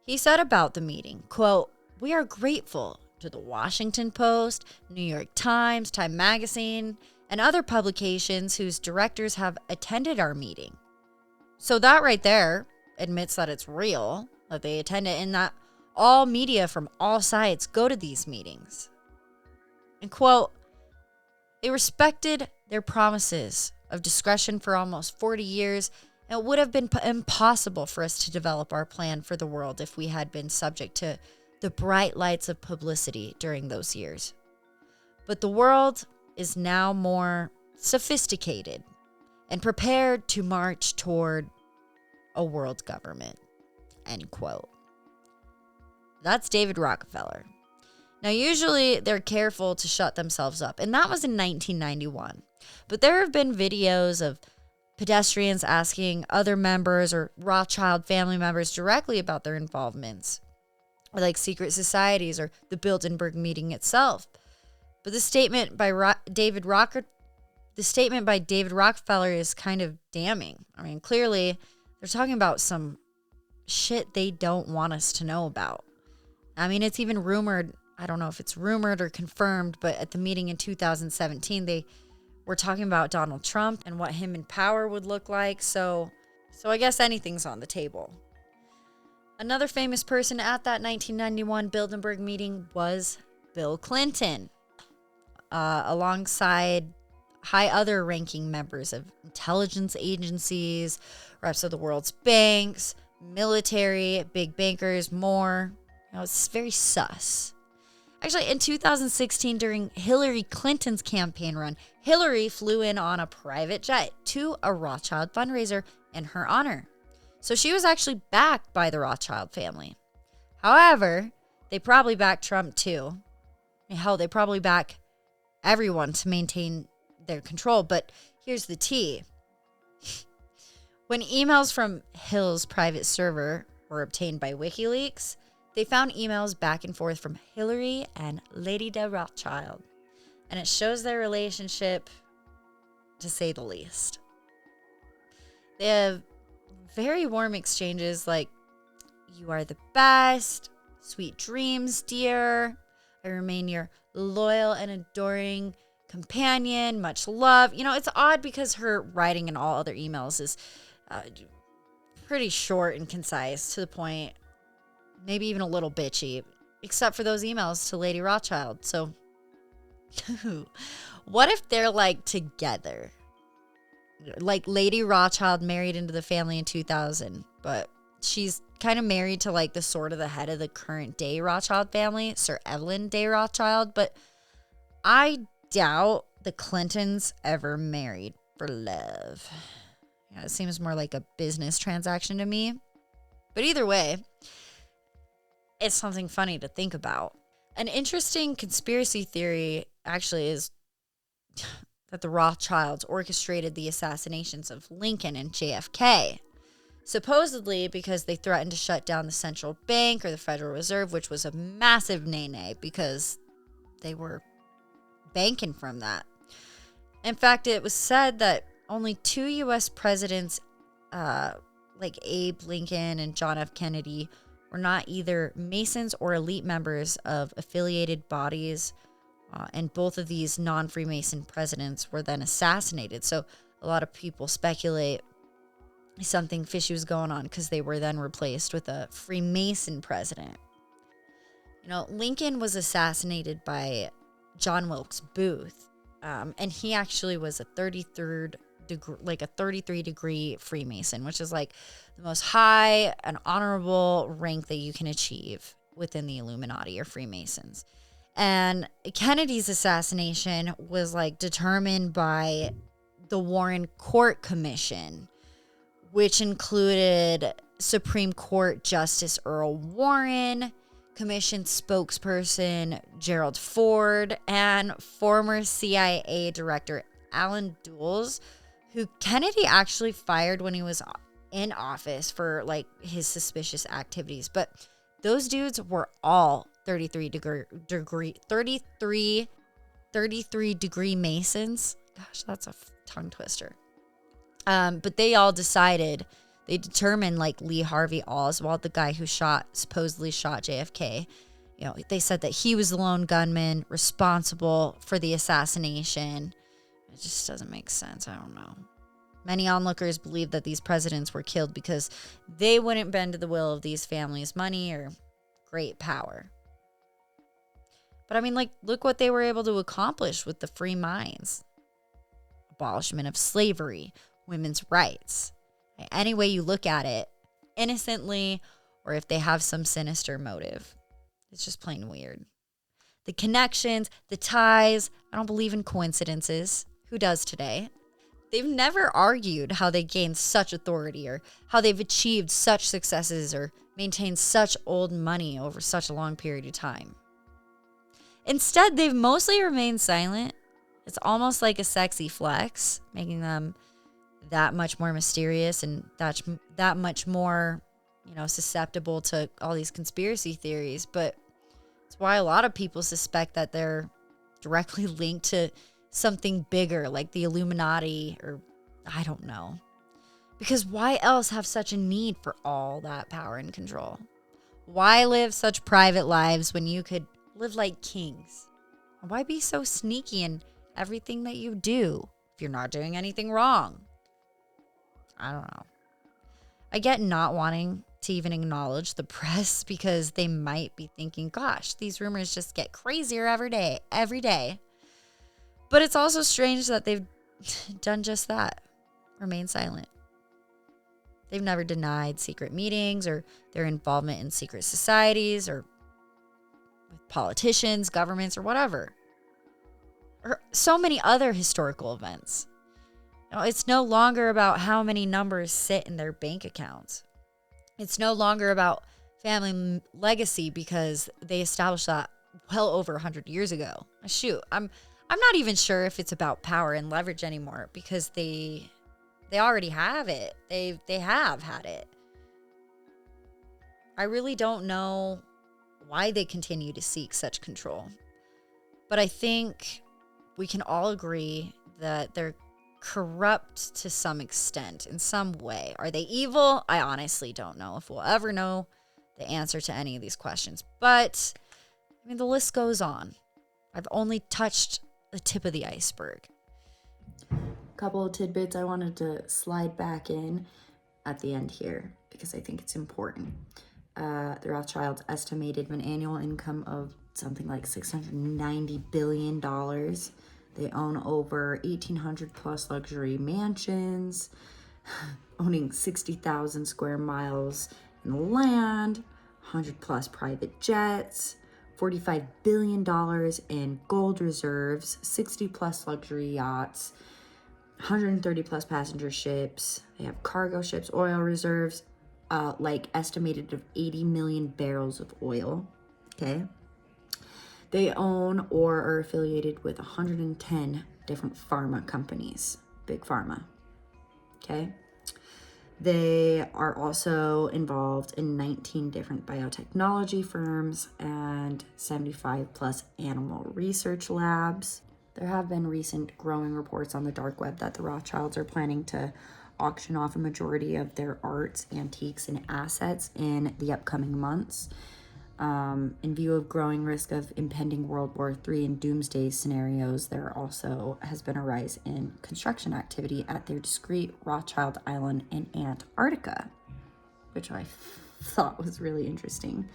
he said about the meeting, quote, "We are grateful to the Washington Post, New York Times, Time Magazine, and other publications whose directors have attended our meeting." So that right there admits that it's real, that they attend it, and that all media from all sides go to these meetings. And quote, "They respected their promises of discretion for almost 40 years. It would have been impossible for us to develop our plan for the world if we had been subject to the bright lights of publicity during those years. But the world is now more sophisticated and prepared to march toward a world government." End quote. That's David Rockefeller. Now, usually they're careful to shut themselves up, and that was in 1991. But there have been videos of pedestrians asking other members or Rothschild family members directly about their involvements, or secret societies or the Bilderberg meeting itself. But the statement by David Rockefeller is kind of damning. I mean, clearly they're talking about some shit they don't want us to know about. I mean, it's even rumored, I don't know if it's rumored or confirmed, but at the meeting in 2017, they were talking about Donald Trump and what him in power would look like. So I guess anything's on the table. Another famous person at that 1991 Bilderberg meeting was Bill Clinton, alongside high other ranking members of intelligence agencies, reps of the world's banks, military, big bankers, more. It's very sus. Actually, in 2016, during Hillary Clinton's campaign run, Hillary flew in on a private jet to a Rothschild fundraiser in her honor. So she was actually backed by the Rothschild family. However, they probably backed Trump too. Hell, they probably back everyone to maintain their control. But here's the tea. When emails from Hill's private server were obtained by WikiLeaks, they found emails back and forth from Hillary and Lady de Rothschild. And it shows their relationship, to say the least. They have very warm exchanges like, "You are the best, sweet dreams, dear. I remain your loyal and adoring companion, much love." It's odd because her writing in all other emails is pretty short and concise, to the point, maybe even a little bitchy, except for those emails to Lady Rothschild. So what if they're together? Lady Rothschild married into the family in 2000, but she's kind of married to the sort of the head of the current day Rothschild family, Sir Evelyn de Rothschild. But I doubt the Clintons ever married for love. It seems more like a business transaction to me. But either way, it's something funny to think about. An interesting conspiracy theory actually is that the Rothschilds orchestrated the assassinations of Lincoln and JFK, supposedly because they threatened to shut down the central bank or the Federal Reserve, which was a massive nay-nay because they were banking from that. In fact, it was said that only 2 U.S. presidents, like Abe Lincoln and John F. Kennedy, were not either Masons or elite members of affiliated bodies. And both of these non-Freemason presidents were then assassinated. So a lot of people speculate something fishy was going on because they were then replaced with a Freemason president. You know, Lincoln was assassinated by John Wilkes Booth. And he actually was a 33rd degree, like a 33-degree Freemason, which is like the most high and honorable rank that you can achieve within the Illuminati or Freemasons. And Kennedy's assassination was like determined by the Warren Court Commission, which included Supreme Court Justice Earl Warren, Commission spokesperson Gerald Ford, and former CIA Director Alan Dulles, who Kennedy actually fired when he was in office for like his suspicious activities. But those dudes were all 33 degree Masons. Gosh, that's a tongue twister. But they all determined like Lee Harvey Oswald, the guy who supposedly shot JFK. You know, they said that he was the lone gunman responsible for the assassination. It just doesn't make sense. I don't know. Many onlookers believe that these presidents were killed because they wouldn't bend to the will of these families' money or great power. But I mean, like, look what they were able to accomplish with the free minds. Abolishment of slavery, women's rights. Any way you look at it, innocently, or if they have some sinister motive. It's just plain weird. The connections, the ties, I don't believe in coincidences. Who does today? They've never argued how they gained such authority or how they've achieved such successes or maintained such old money over such a long period of time. Instead, they've mostly remained silent. It's almost like a sexy flex, making them that much more mysterious and that much more, susceptible to all these conspiracy theories. But it's why a lot of people suspect that they're directly linked to something bigger, like the Illuminati, or I don't know. Because why else have such a need for all that power and control? Why live such private lives when you could live like kings? Why be so sneaky in everything that you do if you're not doing anything wrong? I don't know. I get not wanting to even acknowledge the press because they might be thinking, gosh, these rumors just get crazier every day. But it's also strange that they've done just that. Remain silent. They've never denied secret meetings or their involvement in secret societies or with politicians, governments, or whatever. Or so many other historical events. It's no longer about how many numbers sit in their bank accounts. It's no longer about family legacy because they established that well over 100 years ago. Shoot, I'm not even sure if it's about power and leverage anymore because they already have it. They have had it. I really don't know why they continue to seek such control. But I think we can all agree that they're corrupt to some extent, in some way. Are they evil? I honestly don't know if we'll ever know the answer to any of these questions. But, I mean, the list goes on. I've only touched the tip of the iceberg. A couple of tidbits I wanted to slide back in at the end here because I think it's important. The Rothschilds estimated an annual income of something like $690 billion. They own over 1,800 plus luxury mansions, owning 60,000 square miles in land, 100 plus private jets, $45 billion in gold reserves, 60 plus luxury yachts, 130 plus passenger ships. They have cargo ships, oil reserves, estimated of 80 million barrels of oil. Okay. They own or are affiliated with 110 different pharma companies, big pharma, okay? They are also involved in 19 different biotechnology firms and 75 plus animal research labs. There have been recent growing reports on the dark web that the Rothschilds are planning to auction off a majority of their arts, antiques, and assets in the upcoming months. In view of growing risk of impending World War III and doomsday scenarios, there also has been a rise in construction activity at their discrete Rothschild Island in Antarctica, which I thought was really interesting.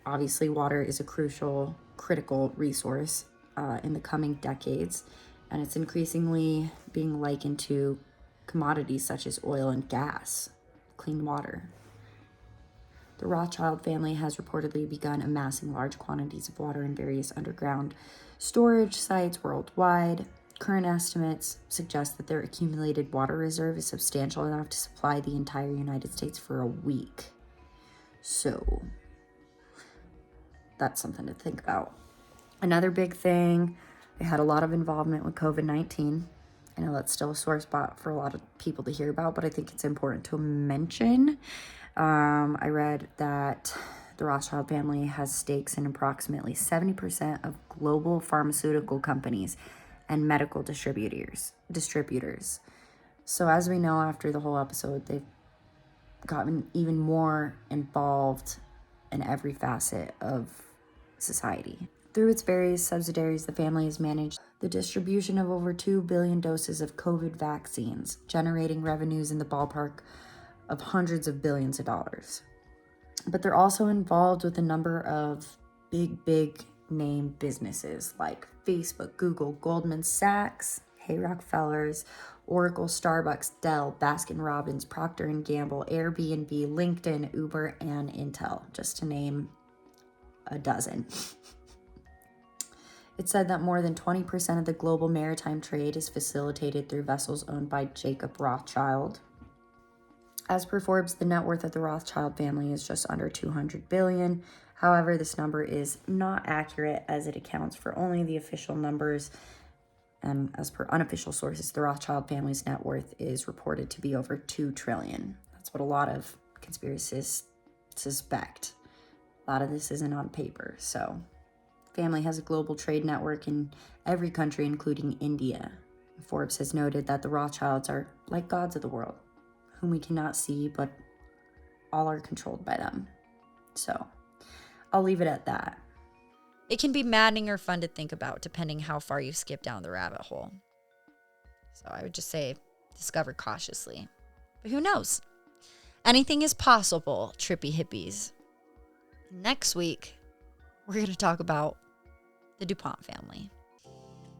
Obviously, water is a critical resource in the coming decades, and it's increasingly being likened to commodities such as oil and gas, clean water. The Rothschild family has reportedly begun amassing large quantities of water in various underground storage sites worldwide. Current estimates suggest that their accumulated water reserve is substantial enough to supply the entire United States for a week. So, that's something to think about. Another big thing, they had a lot of involvement with COVID-19. I know that's still a sore spot for a lot of people to hear about, but I think it's important to mention. I read that the Rothschild family has stakes in approximately 70% of global pharmaceutical companies and medical distributors. So as we know, after the whole episode, they've gotten even more involved in every facet of society. Through its various subsidiaries, the family has managed the distribution of over 2 billion doses of COVID vaccines, generating revenues in the ballpark of hundreds of billions of dollars. But they're also involved with a number of big name businesses like Facebook, Google, Goldman Sachs, Hey Rockefellers, Oracle, Starbucks, Dell, Baskin-Robbins, Procter & Gamble, Airbnb, LinkedIn, Uber, and Intel, just to name a dozen. It's said that more than 20% of the global maritime trade is facilitated through vessels owned by Jacob Rothschild. As per Forbes, the net worth of the Rothschild family is just under $200 billion. However, this number is not accurate as it accounts for only the official numbers. And as per unofficial sources, the Rothschild family's net worth is reported to be over $2 trillion. That's what a lot of conspiracists suspect. A lot of this isn't on paper. So, the family has a global trade network in every country, including India. Forbes has noted that the Rothschilds are like gods of the world, whom we cannot see, but all are controlled by them. So, I'll leave it at that. It can be maddening or fun to think about, depending how far you skip down the rabbit hole. So I would just say, discover cautiously. But who knows? Anything is possible, trippy hippies. Next week, we're going to talk about the DuPont family.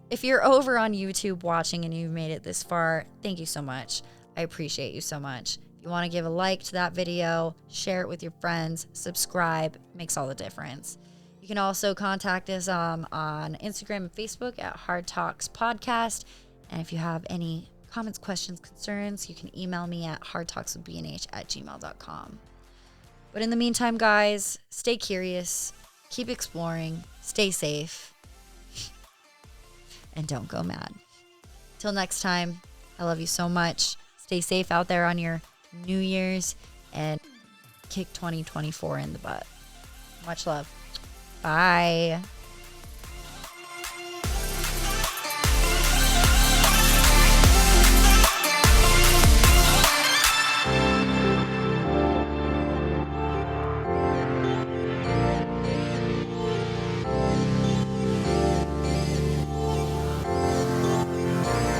If you're over on YouTube watching and you've made it this far, thank you so much. I appreciate you so much. If you want to give a like to that video, share it with your friends, subscribe, makes all the difference. You can also contact us on Instagram and Facebook at Hard Talks Podcast. And if you have any comments, questions, concerns, you can email me at hardtalkswithbnh@gmail.com. But in the meantime, guys, stay curious, keep exploring, stay safe, and don't go mad. Till next time, I love you so much. Stay safe out there on your New Year's and kick 2024 in the butt. Much love. Bye.